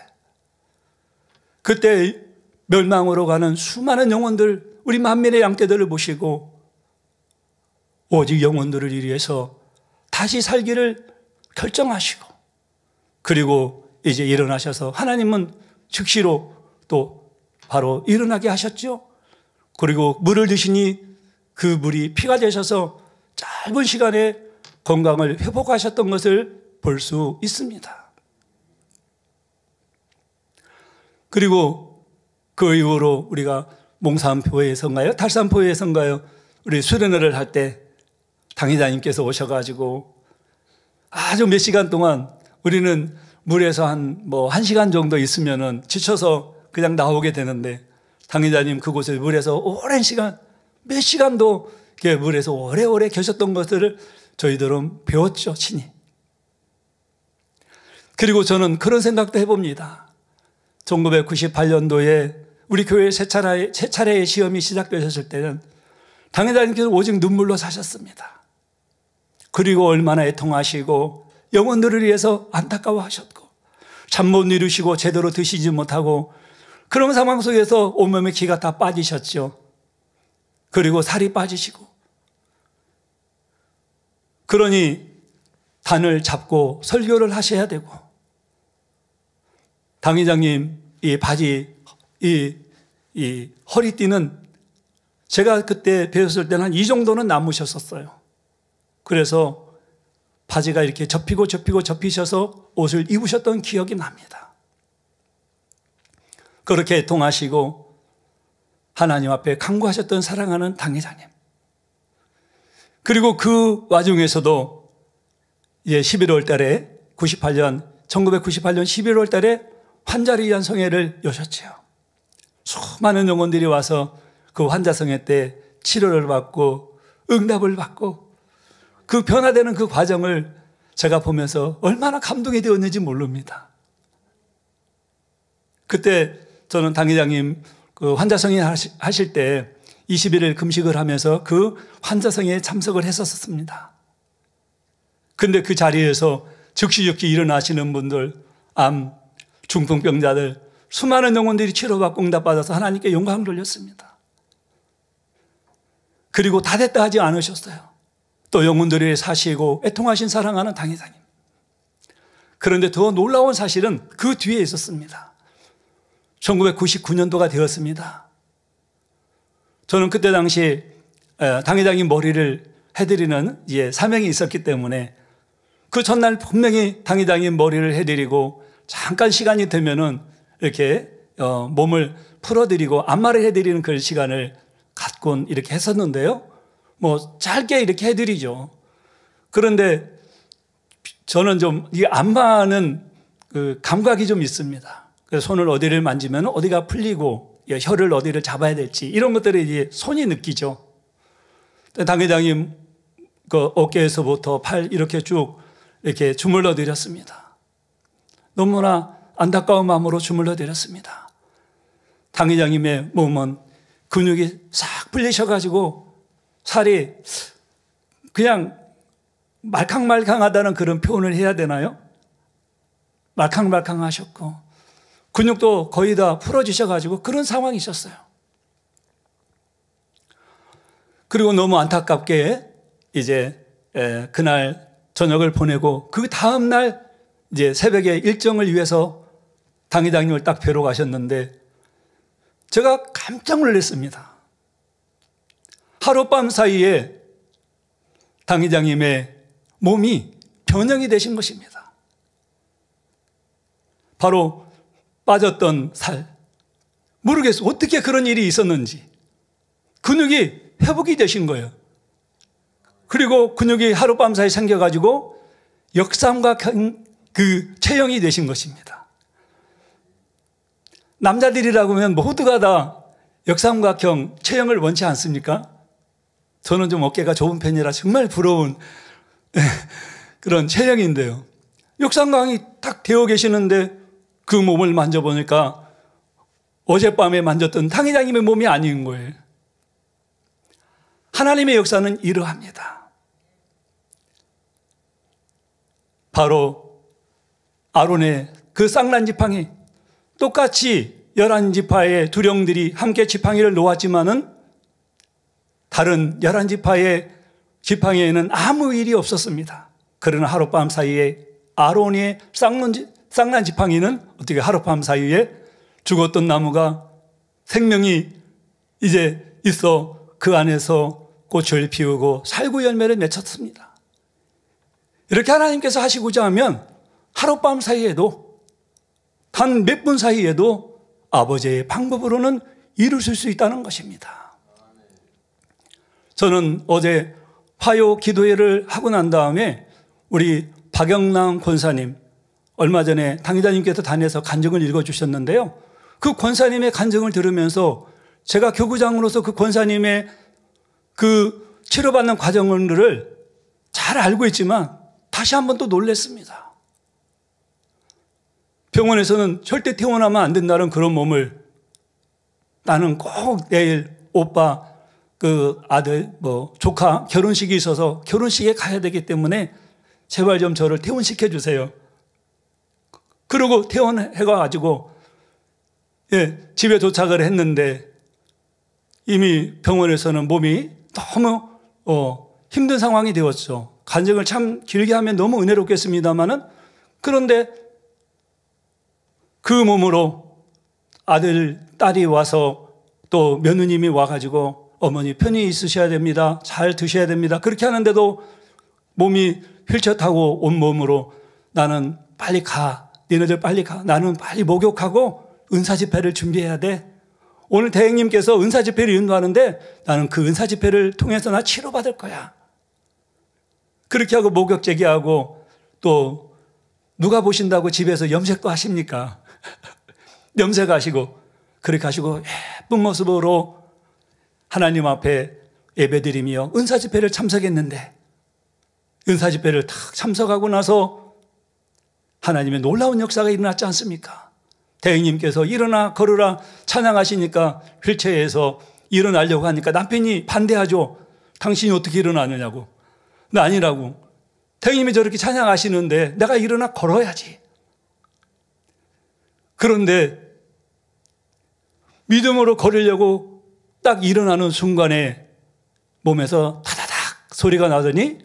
Speaker 4: 그때 멸망으로 가는 수많은 영혼들, 우리 만민의 양떼들을 보시고 오직 영혼들을 위해서 다시 살기를 결정하시고, 그리고 이제 일어나셔서 하나님은 즉시로 또 바로 일어나게 하셨죠. 그리고 물을 드시니 그 물이 피가 되셔서 짧은 시간에 건강을 회복하셨던 것을 볼 수 있습니다. 그리고 그 이후로 우리가 몽산포에선가요? 달산포에선가요? 우리 수련회를 할 때 당의자님께서 오셔가지고 아주 몇 시간 동안 우리는 물에서 한 1시간 정도 있으면은 지쳐서 그냥 나오게 되는데, 당의자님 그곳에 물에서 오랜 시간, 몇 시간도 물에서 오래오래 계셨던 것들을 저희들은 배웠죠, 친히. 그리고 저는 그런 생각도 해봅니다. 1998년도에 우리 교회 세 차례의 시험이 시작되셨을 때는 당회자님께서 오직 눈물로 사셨습니다. 그리고 얼마나 애통하시고 영혼들을 위해서 안타까워하셨고 잠 못 이루시고 제대로 드시지 못하고 그런 상황 속에서 온몸에 기가 다 빠지셨죠. 그리고 살이 빠지시고, 그러니 단을 잡고 설교를 하셔야 되고, 당회장님 이 바지, 이 허리띠는 제가 그때 배웠을 때는 한 이 정도는 남으셨었어요. 그래서 바지가 이렇게 접히셔서 옷을 입으셨던 기억이 납니다. 그렇게 애통하시고 하나님 앞에 간구하셨던 사랑하는 당회장님. 그리고 그 와중에서도 11월 달에 1998년 11월 달에 환자를 위한 성회를 여셨지요. 수많은 영혼들이 와서 그 환자 성회 때 치료를 받고 응답을 받고 그 변화되는 그 과정을 제가 보면서 얼마나 감동이 되었는지 모릅니다. 그때 저는 당회장님 그 환자성회 하실 때 21일 금식을 하면서 그 환자성회에 참석을 했었습니다. 근데 그 자리에서 즉시 일어나시는 분들, 암, 중풍병자들, 수많은 영혼들이 치료받고 응답받아서 하나님께 영광을 돌렸습니다. 그리고 다 됐다 하지 않으셨어요. 또 영혼들을 위해 사시고 애통하신 사랑하는 당회장님. 그런데 더 놀라운 사실은 그 뒤에 있었습니다. 1999년도가 되었습니다. 저는 그때 당시 당회장님 머리를 해드리는 사명이 있었기 때문에 그 전날 분명히 당회장님 머리를 해드리고 잠깐 시간이 되면은 이렇게 몸을 풀어드리고 안마를 해드리는 그 시간을 갖곤 이렇게 했었는데요. 뭐 짧게 이렇게 해드리죠. 그런데 저는 좀 이 안마는 그 감각이 좀 있습니다. 그래서 손을 어디를 만지면 어디가 풀리고 혀를 어디를 잡아야 될지 이런 것들을 이제 손이 느끼죠. 당회장님 그 어깨에서부터 팔 이렇게 쭉 이렇게 주물러 드렸습니다. 너무나 안타까운 마음으로 주물러 드렸습니다. 당회장님의 몸은 근육이 싹 풀리셔가지고 살이 그냥 말캉말캉하다는 그런 표현을 해야 되나요? 말캉말캉하셨고 근육도 거의 다 풀어지셔가지고 그런 상황이셨어요. 그리고 너무 안타깝게 이제 그날 저녁을 보내고 그 다음날 이제 새벽에 일정을 위해서 당회장님을 딱 뵈러 가셨는데 제가 깜짝 놀랐습니다. 하룻밤 사이에 당회장님의 몸이 변형이 되신 것입니다. 바로 빠졌던 살, 모르겠어요. 어떻게 그런 일이 있었는지 근육이 회복이 되신 거예요. 그리고 근육이 하룻밤 사이 생겨가지고 역삼각형 그 체형이 되신 것입니다. 남자들이라고 하면 모두가 다 역삼각형 체형을 원치 않습니까? 저는 좀 어깨가 좁은 편이라 정말 부러운 그런 체형인데요. 역삼각형이 딱 되어 계시는데 그 몸을 만져보니까 어젯밤에 만졌던 당회장님의 몸이 아닌 거예요. 하나님의 역사는 이러합니다. 바로 아론의 그 쌍난 지팡이, 똑같이 11지파의 두령들이 함께 지팡이를 놓았지만은 다른 11지파의 지팡이에는 아무 일이 없었습니다. 그러나 하룻밤 사이에 아론의 쌍난 지팡이는 어떻게 하룻밤 사이에 죽었던 나무가 생명이 이제 있어 그 안에서 꽃을 피우고 살구 열매를 맺혔습니다. 이렇게 하나님께서 하시고자 하면 하룻밤 사이에도 단 몇 분 사이에도 아버지의 방법으로는 이루실 수 있다는 것입니다. 저는 어제 화요 기도회를 하고 난 다음에 우리 박영남 권사님, 얼마 전에 당회장님께서 다녀서 간증을 읽어주셨는데요. 그 권사님의 간증을 들으면서 제가 교구장으로서 그 권사님의 그 치료받는 과정들을 잘 알고 있지만 다시 한번 또 놀랐습니다. 병원에서는 절대 퇴원하면 안 된다는 그런 몸을 나는 꼭 내일 오빠 그 아들 뭐 조카 결혼식이 있어서 결혼식에 가야 되기 때문에 제발 좀 저를 퇴원시켜 주세요. 그러고 퇴원해가지고 집에 도착을 했는데 이미 병원에서는 몸이 너무 힘든 상황이 되었죠. 간증을 참 길게 하면 너무 은혜롭겠습니다만은 그런데 그 몸으로 아들, 딸이 와서 또 며느님이 와가지고 어머니 편히 있으셔야 됩니다. 잘 드셔야 됩니다. 그렇게 하는데도 몸이 휠체어 타고 온 몸으로 나는 빨리 가. 너네들 빨리 가. 나는 빨리 목욕하고 은사 집회를 준비해야 돼. 오늘 대행님께서 은사 집회를 인도하는데 나는 그 은사 집회를 통해서 나 치료받을 거야. 그렇게 하고 목욕 제기하고 또 누가 보신다고 집에서 염색도 하십니까? 염색하시고 그렇게 하시고 예쁜 모습으로 하나님 앞에 예배드리며 은사 집회를 참석했는데 은사 집회를 탁 참석하고 나서 하나님의 놀라운 역사가 일어났지 않습니까? 대행님께서 일어나 걸으라 찬양하시니까 휠체어에서 일어나려고 하니까 남편이 반대하죠. 당신이 어떻게 일어나느냐고. 나 아니라고. 대행님이 저렇게 찬양하시는데 내가 일어나 걸어야지. 그런데 믿음으로 걸으려고 딱 일어나는 순간에 몸에서 타다닥 소리가 나더니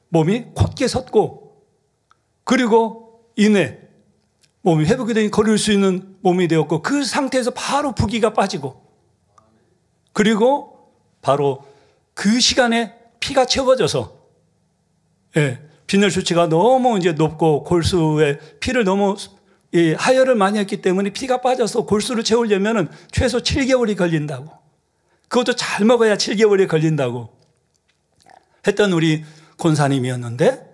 Speaker 4: 몸이 곧게 섰고 그리고 이내 몸이 회복이 되니 걸을 수 있는 몸이 되었고 그 상태에서 바로 부기가 빠지고 그리고 바로 그 시간에 피가 채워져서 빈혈 수치가 너무 이제 높고 골수에 피를 너무 이 하혈을 많이 했기 때문에 피가 빠져서 골수를 채우려면 최소 7개월이 걸린다고. 그것도 잘 먹어야 7개월이 걸린다고 했던 우리 권사님이었는데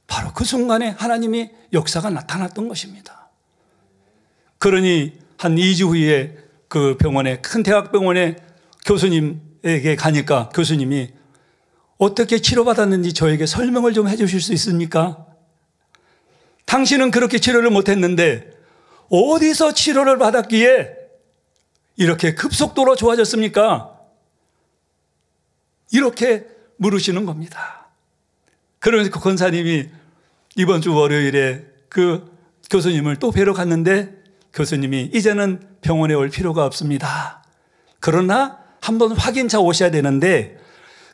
Speaker 4: 바로 그 순간에 하나님의 역사가 나타났던 것입니다. 그러니 한 2주 후에 그 병원에, 큰 대학병원에 교수님에게 가니까 교수님이 어떻게 치료받았는지 저에게 설명을 좀 해주실 수 있습니까? 당신은 그렇게 치료를 못했는데 어디서 치료를 받았기에 이렇게 급속도로 좋아졌습니까? 이렇게 물으시는 겁니다. 그러면서 그 권사님이 이번 주 월요일에 그 교수님을 또 뵈러 갔는데 교수님이 이제는 병원에 올 필요가 없습니다. 그러나 한번 확인차 오셔야 되는데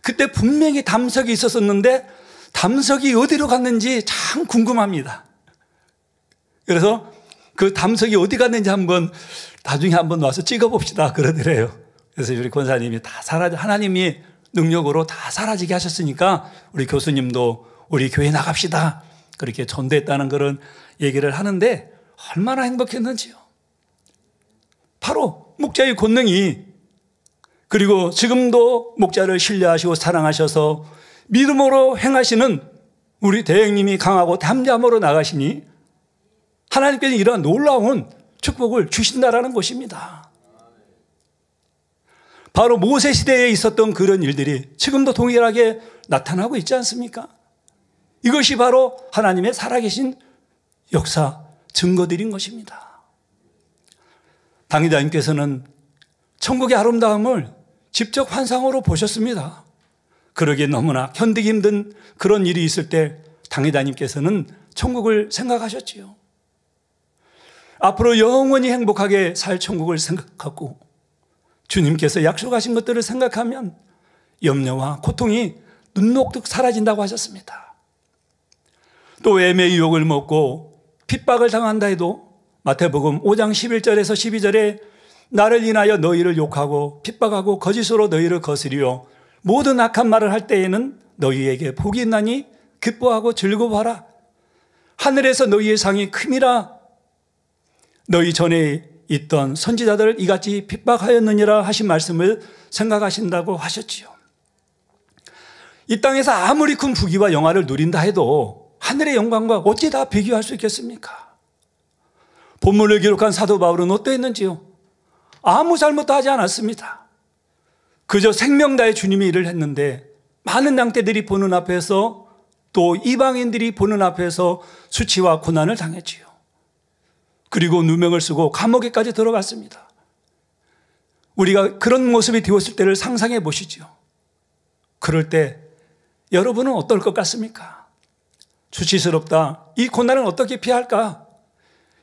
Speaker 4: 그때 분명히 담석이 있었었는데 담석이 어디로 갔는지 참 궁금합니다. 그래서 그 담석이 어디 갔는지 한번 나중에 한번 와서 찍어봅시다 그러더래요. 그래서 우리 권사님이 다 하나님이 능력으로 다 사라지게 하셨으니까 우리 교수님도 우리 교회 나갑시다 그렇게 전도했다는 그런 얘기를 하는데 얼마나 행복했는지요. 바로 목자의 권능이, 그리고 지금도 목자를 신뢰하시고 사랑하셔서 믿음으로 행하시는 우리 대행님이 강하고 담대함으로 나가시니 하나님께서 이러한 놀라운 축복을 주신다라는 것입니다. 바로 모세 시대에 있었던 그런 일들이 지금도 동일하게 나타나고 있지 않습니까? 이것이 바로 하나님의 살아계신 역사 증거들인 것입니다. 당회장님께서는 천국의 아름다움을 직접 환상으로 보셨습니다. 그러기에 너무나 견디기 힘든 그런 일이 있을 때 당회장님께서는 천국을 생각하셨지요. 앞으로 영원히 행복하게 살 천국을 생각하고 주님께서 약속하신 것들을 생각하면 염려와 고통이 눈녹듯 사라진다고 하셨습니다. 또 애매의 유혹을 먹고 핍박을 당한다 해도 마태복음 5장 11절에서 12절에 나를 인하여 너희를 욕하고 핍박하고 거짓으로 너희를 거스리요 모든 악한 말을 할 때에는 너희에게 복이 있나니 기뻐하고 즐거워하라. 하늘에서 너희의 상이 큼이라. 너희 전에 있던 선지자들을 이같이 핍박하였느니라 하신 말씀을 생각하신다고 하셨지요. 이 땅에서 아무리 큰 부귀와 영화를 누린다 해도 하늘의 영광과 어찌 다 비교할 수 있겠습니까? 본문을 기록한 사도 바울은 어떠했는지요? 아무 잘못도 하지 않았습니다. 그저 생명 다해 주님의 일을 했는데 많은 양떼들이 보는 앞에서 또 이방인들이 보는 앞에서 수치와 고난을 당했지요. 그리고 누명을 쓰고 감옥에까지 들어갔습니다. 우리가 그런 모습이 되었을 때를 상상해 보시죠. 그럴 때 여러분은 어떨 것 같습니까? 수치스럽다. 이 고난을 어떻게 피할까?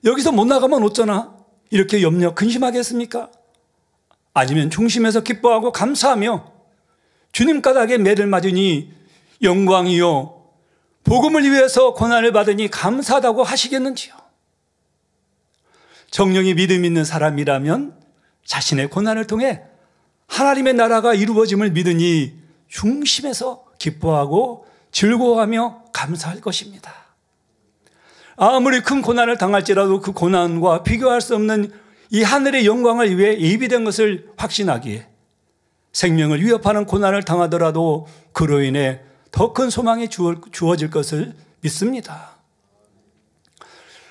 Speaker 4: 여기서 못 나가면 어쩌나? 이렇게 염려, 근심하겠습니까? 아니면 중심에서 기뻐하고 감사하며 주님 까닭에 매를 맞으니 영광이요 복음을 위해서 고난을 받으니 감사하다고 하시겠는지요? 정령이 믿음 있는 사람이라면 자신의 고난을 통해 하나님의 나라가 이루어짐을 믿으니 중심에서 기뻐하고 즐거워하며 감사할 것입니다. 아무리 큰 고난을 당할지라도 그 고난과 비교할 수 없는 이 하늘의 영광을 위해 예비된 것을 확신하기에 생명을 위협하는 고난을 당하더라도 그로 인해 더 큰 소망이 주어질 것을 믿습니다.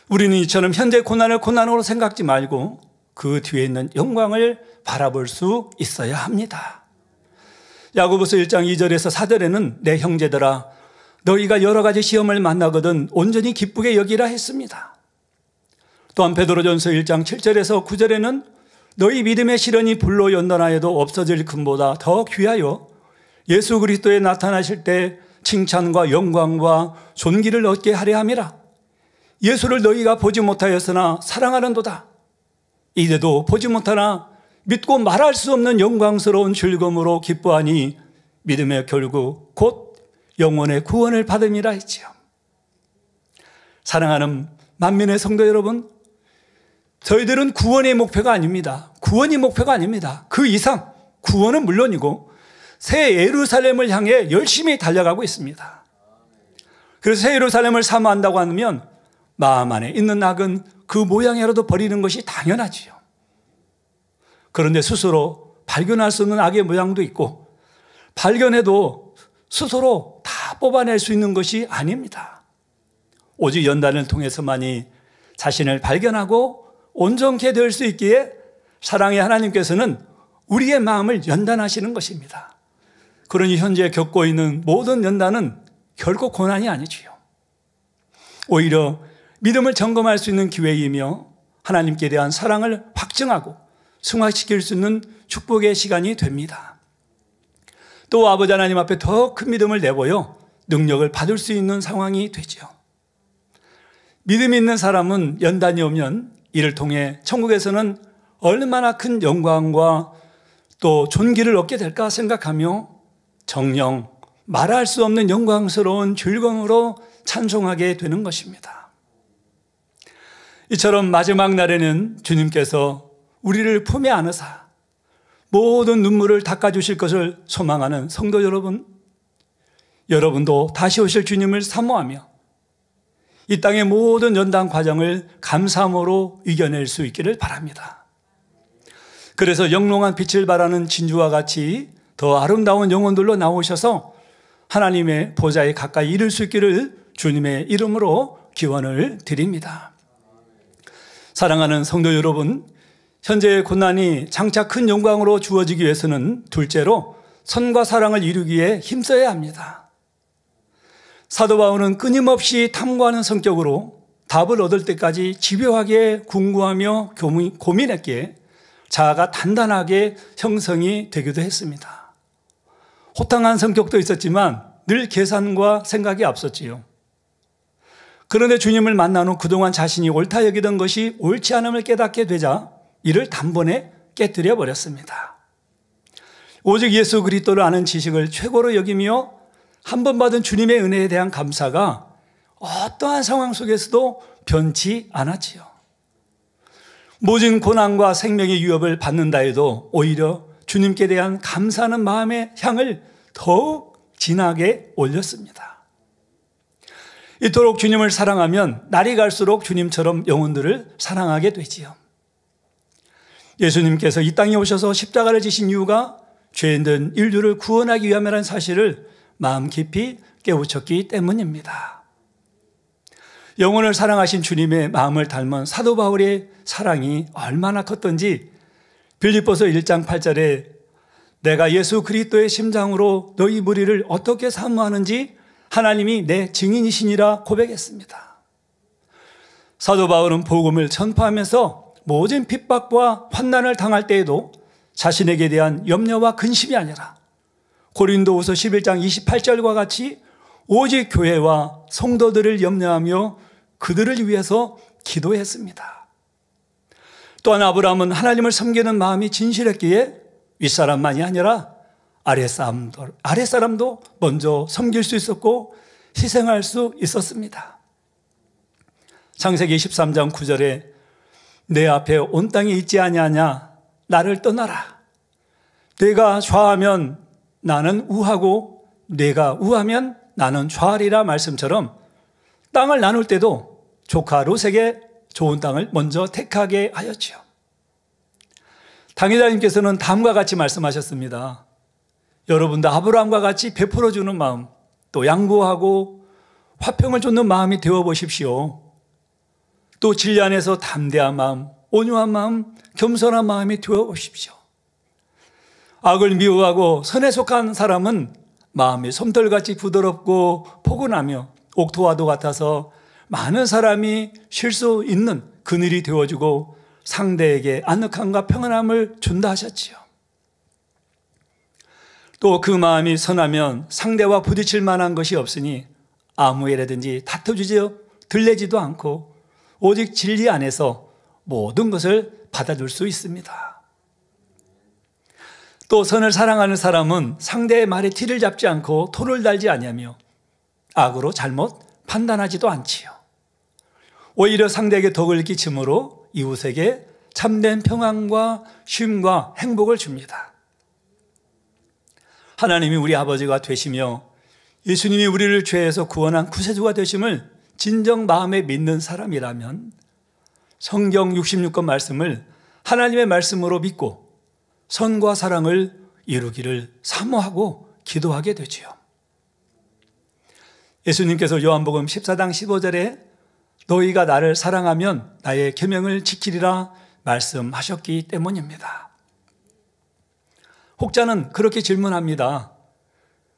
Speaker 4: 우리는 이처럼 현재 고난을 고난으로 생각지 말고 그 뒤에 있는 영광을 바라볼 수 있어야 합니다. 야고보서 1장 2절에서 4절에는 내 형제들아 너희가 여러 가지 시험을 만나거든 온전히 기쁘게 여기라 했습니다. 또한 베드로전서 1장 7절에서 9절에는 너희 믿음의 시련이 불로 연단하여도 없어질 금보다 더 귀하여 예수 그리스도에 나타나실 때 칭찬과 영광과 존귀를 얻게 하려 함이라. 예수를 너희가 보지 못하였으나 사랑하는도다. 이제도 보지 못하나 믿고 말할 수 없는 영광스러운 즐거움으로 기뻐하니 믿음의 결국 곧 영혼의 구원을 받음이라 했지요. 사랑하는 만민의 성도 여러분, 저희들은 구원의 목표가 아닙니다. 구원이 목표가 아닙니다. 그 이상 구원은 물론이고 새 예루살렘을 향해 열심히 달려가고 있습니다. 그래서 새 예루살렘을 사모한다고 하면 마음 안에 있는 악은 그 모양이라도 버리는 것이 당연하지요. 그런데 스스로 발견할 수 없는 악의 모양도 있고 발견해도 스스로 다 뽑아낼 수 있는 것이 아닙니다. 오직 연단을 통해서만이 자신을 발견하고 온전케 될 수 있기에 사랑의 하나님께서는 우리의 마음을 연단하시는 것입니다. 그러니 현재 겪고 있는 모든 연단은 결코 고난이 아니지요. 오히려 믿음을 점검할 수 있는 기회이며 하나님께 대한 사랑을 확증하고 승화시킬 수 있는 축복의 시간이 됩니다. 또 아버지 하나님 앞에 더 큰 믿음을 내보여 능력을 받을 수 있는 상황이 되죠. 믿음이 있는 사람은 연단이 오면 이를 통해 천국에서는 얼마나 큰 영광과 또 존귀를 얻게 될까 생각하며 정녕 말할 수 없는 영광스러운 즐거움으로 찬송하게 되는 것입니다. 이처럼 마지막 날에는 주님께서 우리를 품에 안으사 모든 눈물을 닦아주실 것을 소망하는 성도 여러분, 여러분도 다시 오실 주님을 사모하며 이 땅의 모든 연단 과정을 감사함으로 이겨낼 수 있기를 바랍니다. 그래서 영롱한 빛을 발하는 진주와 같이 더 아름다운 영혼들로 나오셔서 하나님의 보좌에 가까이 이를 수 있기를 주님의 이름으로 기원을 드립니다. 사랑하는 성도 여러분, 현재의 고난이 장차 큰 영광으로 주어지기 위해서는 둘째로 선과 사랑을 이루기에 힘써야 합니다. 사도 바울은 끊임없이 탐구하는 성격으로 답을 얻을 때까지 집요하게 궁구하며 고민했기에 자아가 단단하게 형성이 되기도 했습니다. 호탕한 성격도 있었지만 늘 계산과 생각이 앞섰지요. 그런데 주님을 만난 후 그동안 자신이 옳다 여기던 것이 옳지 않음을 깨닫게 되자 이를 단번에 깨뜨려 버렸습니다. 오직 예수 그리스도를 아는 지식을 최고로 여기며 한 번 받은 주님의 은혜에 대한 감사가 어떠한 상황 속에서도 변치 않았지요. 모진 고난과 생명의 위협을 받는다 해도 오히려 주님께 대한 감사하는 마음의 향을 더욱 진하게 올렸습니다. 이토록 주님을 사랑하면 날이 갈수록 주님처럼 영혼들을 사랑하게 되지요. 예수님께서 이 땅에 오셔서 십자가를 지신 이유가 죄인된 인류를 구원하기 위함이라는 사실을 마음 깊이 깨우쳤기 때문입니다. 영혼을 사랑하신 주님의 마음을 닮은 사도 바울의 사랑이 얼마나 컸던지 빌립보서 1장 8절에 내가 예수 그리스도의 심장으로 너희 무리를 어떻게 사모하는지 하나님이 내 증인이시니라 고백했습니다. 사도 바울은 복음을 전파하면서 모든 핍박과 환난을 당할 때에도 자신에게 대한 염려와 근심이 아니라 고린도후서 11장 28절과 같이 오직 교회와 성도들을 염려하며 그들을 위해서 기도했습니다. 또한 아브라함은 하나님을 섬기는 마음이 진실했기에 윗사람만이 아니라 아랫사람도 먼저 섬길 수 있었고 희생할 수 있었습니다. 창세기 13장 9절에 내 앞에 온 땅에 있지 아니하냐 나를 떠나라. 내가 좌하면 나는 우하고 내가 우하면 나는 좌하리라 말씀처럼 땅을 나눌 때도 조카 롯에게 좋은 땅을 먼저 택하게 하였지요. 당회장님께서는 다음과 같이 말씀하셨습니다. 여러분도 아브라함과 같이 베풀어주는 마음, 또 양보하고 화평을 쫓는 마음이 되어보십시오. 또 진리 안에서 담대한 마음, 온유한 마음, 겸손한 마음이 되어보십시오. 악을 미워하고 선에 속한 사람은 마음이 솜털같이 부드럽고 포근하며 옥토와도 같아서 많은 사람이 쉴 수 있는 그늘이 되어주고 상대에게 아늑함과 평안함을 준다 하셨지요. 또 그 마음이 선하면 상대와 부딪힐 만한 것이 없으니 아무 일에든지 다투지도 들레지도 않고 오직 진리 안에서 모든 것을 받아줄 수 있습니다. 또 선을 사랑하는 사람은 상대의 말에 티를 잡지 않고 토를 달지 아니하며 악으로 잘못 판단하지도 않지요. 오히려 상대에게 덕을 끼침으로 이웃에게 참된 평안과 쉼과 행복을 줍니다. 하나님이 우리 아버지가 되시며 예수님이 우리를 죄에서 구원한 구세주가 되심을 진정 마음에 믿는 사람이라면 성경 66권 말씀을 하나님의 말씀으로 믿고 선과 사랑을 이루기를 사모하고 기도하게 되지요. 예수님께서 요한복음 14장 15절에 너희가 나를 사랑하면 나의 계명을 지키리라 말씀하셨기 때문입니다. 혹자는 그렇게 질문합니다.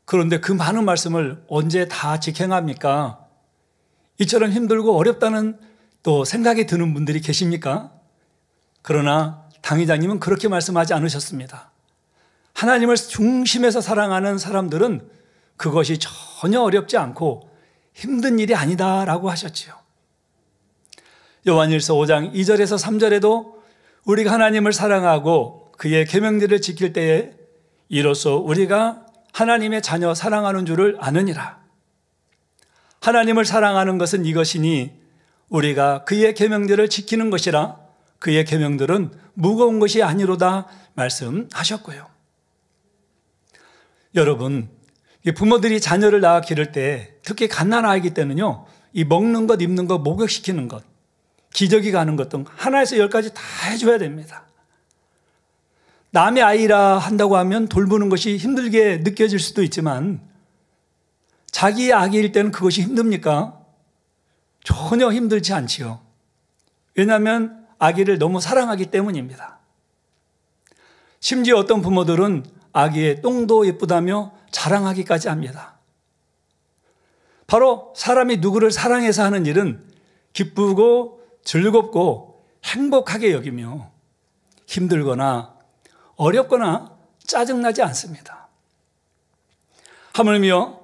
Speaker 4: 그런데 그 많은 말씀을 언제 다 직행합니까? 이처럼 힘들고 어렵다는 또 생각이 드는 분들이 계십니까? 그러나 당회장님은 그렇게 말씀하지 않으셨습니다. 하나님을 중심에서 사랑하는 사람들은 그것이 전혀 어렵지 않고 힘든 일이 아니다라고 하셨지요. 요한일서 5장 2절에서 3절에도 우리가 하나님을 사랑하고 그의 계명들을 지킬 때에 이로써 우리가 하나님의 자녀 사랑하는 줄을 아느니라. 하나님을 사랑하는 것은 이것이니 우리가 그의 계명들을 지키는 것이라. 그의 계명들은 무거운 것이 아니로다 말씀하셨고요. 여러분, 부모들이 자녀를 낳아 기를 때 특히 갓난아이기 때는요, 이 먹는 것, 입는 것, 목욕시키는 것, 기저귀 가는 것 등 하나에서 10가지 다 해줘야 됩니다. 남의 아이라 한다고 하면 돌보는 것이 힘들게 느껴질 수도 있지만 자기의 아기일 때는 그것이 힘듭니까? 전혀 힘들지 않지요. 왜냐하면 아기를 너무 사랑하기 때문입니다. 심지어 어떤 부모들은 아기의 똥도 예쁘다며 자랑하기까지 합니다. 바로 사람이 누구를 사랑해서 하는 일은 기쁘고 즐겁고 행복하게 여기며 힘들거나 어렵거나 짜증나지 않습니다. 하물며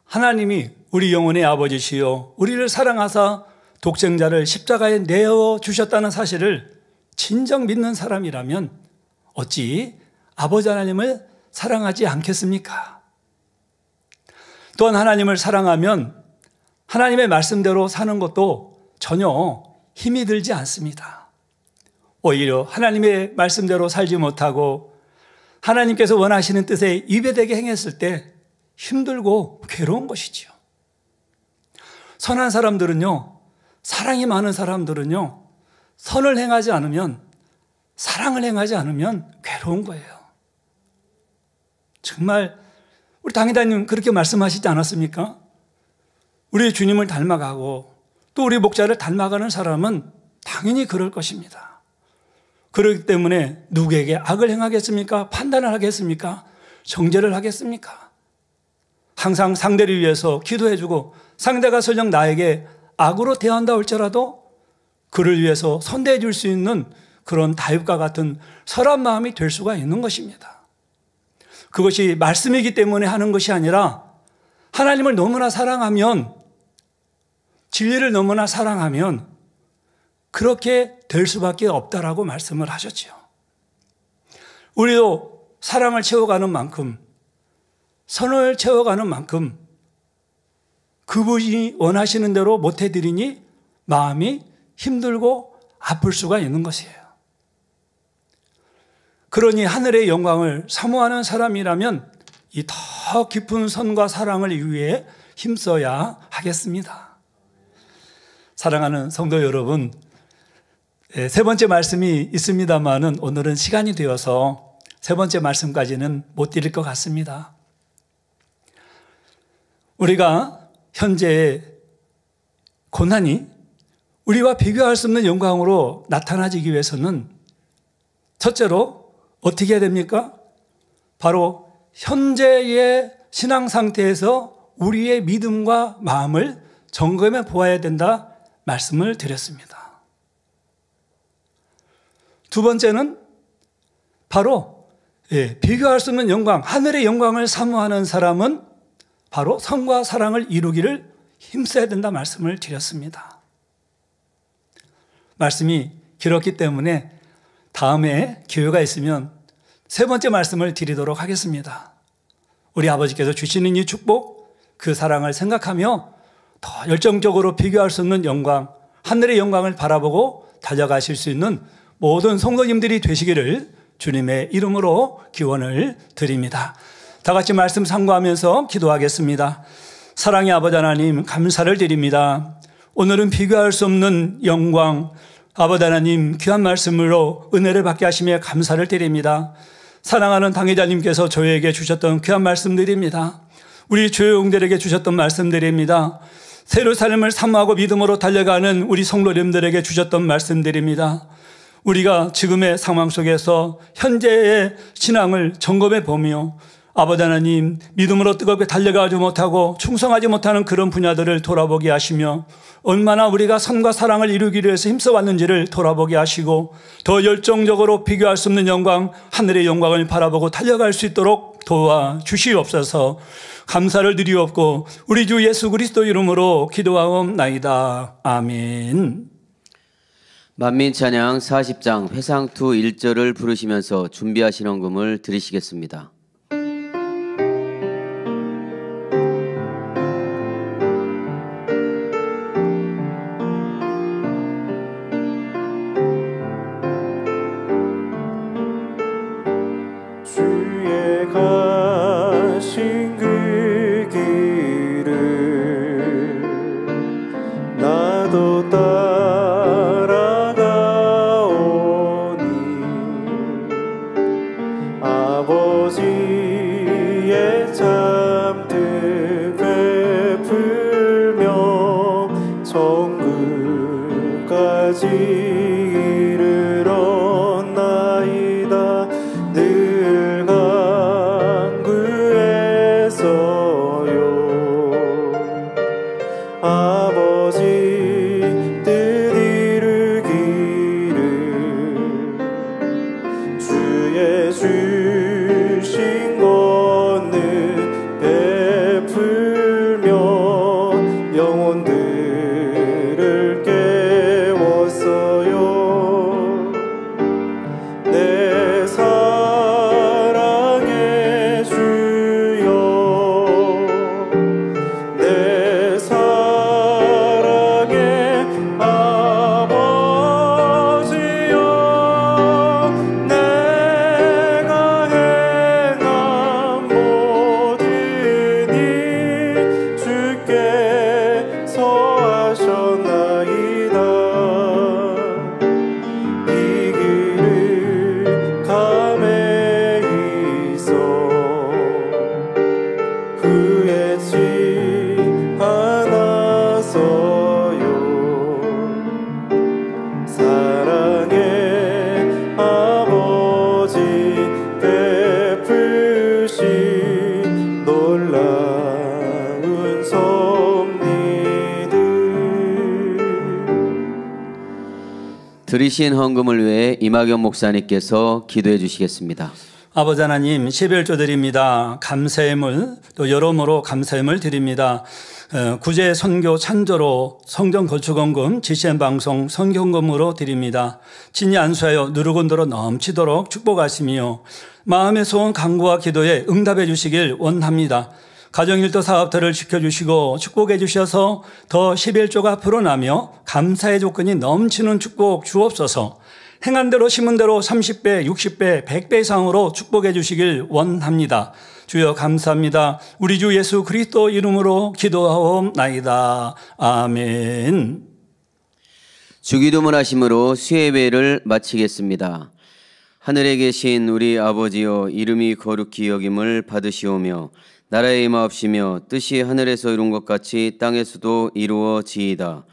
Speaker 4: 하나님이 우리 영혼의 아버지시요 우리를 사랑하사 독생자를 십자가에 내어주셨다는 사실을 진정 믿는 사람이라면 어찌 아버지 하나님을 사랑하지 않겠습니까? 또한 하나님을 사랑하면 하나님의 말씀대로 사는 것도 전혀 힘이 들지 않습니다. 오히려 하나님의 말씀대로 살지 못하고 하나님께서 원하시는 뜻에 위배되게 행했을 때 힘들고 괴로운 것이지요. 선한 사람들은요, 사랑이 많은 사람들은요, 선을 행하지 않으면, 사랑을 행하지 않으면 괴로운 거예요. 정말 우리 당회장님 그렇게 말씀하시지 않았습니까? 우리 주님을 닮아가고 또 우리 목자를 닮아가는 사람은 당연히 그럴 것입니다. 그렇기 때문에 누구에게 악을 행하겠습니까? 판단을 하겠습니까? 정죄를 하겠습니까? 항상 상대를 위해서 기도해주고 상대가 설령 나에게 악으로 대한다 할지라도 그를 위해서 선대해 줄 수 있는 그런 다윗과 같은 설한 마음이 될 수가 있는 것입니다. 그것이 말씀이기 때문에 하는 것이 아니라 하나님을 너무나 사랑하면, 진리를 너무나 사랑하면 그렇게 될 수밖에 없다라고 말씀을 하셨죠. 우리도 사랑을 채워가는 만큼, 선을 채워가는 만큼 그분이 원하시는 대로 못해드리니 마음이 힘들고 아플 수가 있는 것이에요. 그러니 하늘의 영광을 사모하는 사람이라면 이 더 깊은 선과 사랑을 위해 힘써야 하겠습니다. 사랑하는 성도 여러분, 세 번째 말씀이 있습니다만은 오늘은 시간이 되어서 세 번째 말씀까지는 못 드릴 것 같습니다. 우리가 현재의 고난이 우리와 비교할 수 없는 영광으로 나타나지기 위해서는 첫째로 어떻게 해야 됩니까? 바로 현재의 신앙 상태에서 우리의 믿음과 마음을 점검해 보아야 된다 말씀을 드렸습니다. 두 번째는 바로 비교할 수 없는 영광, 하늘의 영광을 사모하는 사람은 바로 선과 사랑을 이루기를 힘써야 된다 말씀을 드렸습니다. 말씀이 길었기 때문에 다음에 기회가 있으면 세 번째 말씀을 드리도록 하겠습니다. 우리 아버지께서 주시는 이 축복, 그 사랑을 생각하며 더 열정적으로 비교할 수 없는 영광, 하늘의 영광을 바라보고 달려가실 수 있는 모든 성도님들이 되시기를 주님의 이름으로 기원을 드립니다. 다 같이 말씀 상고하면서 기도하겠습니다. 사랑의 아버지 하나님, 감사를 드립니다. 오늘은 비교할 수 없는 영광, 아버지 하나님 귀한 말씀으로 은혜를 받게 하시며 감사를 드립니다. 사랑하는 당회자님께서 저에게 주셨던 귀한 말씀들입니다. 우리 조용들에게 주셨던 말씀들입니다. 새로 삶을 사모하고 믿음으로 달려가는 우리 성도님들에게 주셨던 말씀들입니다. 우리가 지금의 상황 속에서 현재의 신앙을 점검해 보며 아버지 하나님 믿음으로 뜨겁게 달려가지 못하고 충성하지 못하는 그런 분야들을 돌아보게 하시며 얼마나 우리가 선과 사랑을 이루기 위해서 힘써왔는지를 돌아보게 하시고 더 열정적으로 비교할 수 없는 영광, 하늘의 영광을 바라보고 달려갈 수 있도록 도와주시옵소서. 감사를 드리옵고 우리 주 예수 그리스도 이름으로 기도하옵나이다. 아멘.
Speaker 1: 만민찬양 40장 회상투 1절을 부르시면서 준비하신 헌금을 드리시겠습니다.
Speaker 2: 주의 가신 그 길을 나도 따라가오니 아버지의 참뜻 베풀며 천국까지 이르렀나이다. 늘 간구했어요. 아버지 뜻 이루기를 주의 주신 것을 베풀며 영혼들을 깨웠어요. 내 사랑의 주여, 내 사랑의 아버지여, 내가 행한 모든 일 주께서 하셨나이다. 이 길을 감에 있어 후회치 않았어요. 사랑의 아버지 베푸신 놀라운 섭리들.
Speaker 1: 드리신 헌금을 위해 이마경 목사님께서 기도해 주시겠습니다.
Speaker 4: 아버지 하나님 11조 드립니다. 감사함을 또 여러모로 감사함을 드립니다. 구제 선교 찬조로 성전 건축헌금 GCN 방송 선교헌금으로 드립니다. 진이 안수하여 누르곤도로 넘치도록 축복하시며 마음의 소원 간구와 기도에 응답해 주시길 원합니다. 가정일도 사업들을 지켜주시고 축복해 주셔서 더 11조가 불어나며 감사의 조건이 넘치는 축복 주옵소서. 행한 대로 심은 대로 30배, 60배, 100배 이상으로 축복해 주시길 원합니다. 주여 감사합니다. 우리 주 예수 그리스도 이름으로 기도하옵나이다. 아멘.
Speaker 1: 주기도문 하심으로 수예배를 마치겠습니다. 하늘에 계신 우리 아버지여, 이름이 거룩히 여김을 받으시오며 나라에 임하옵시며 뜻이 하늘에서 이룬 것 같이 땅에서도 이루어지이다.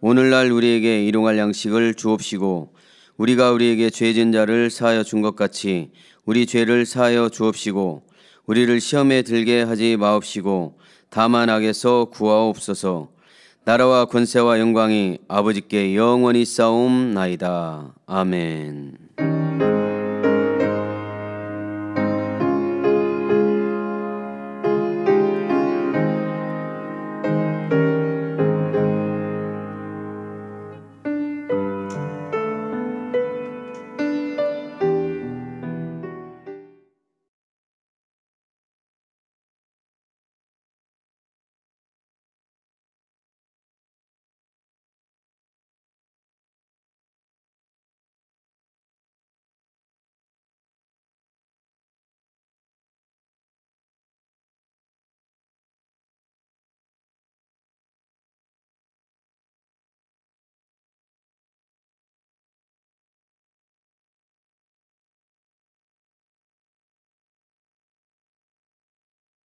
Speaker 1: 오늘날 우리에게 일용할 양식을 주옵시고 우리가 우리에게 죄진 자를 사하여 준 것 같이 우리 죄를 사하여 주옵시고 우리를 시험에 들게 하지 마옵시고 다만 악에서 구하옵소서. 나라와 권세와 영광이 아버지께 영원히 싸움나이다. 아멘.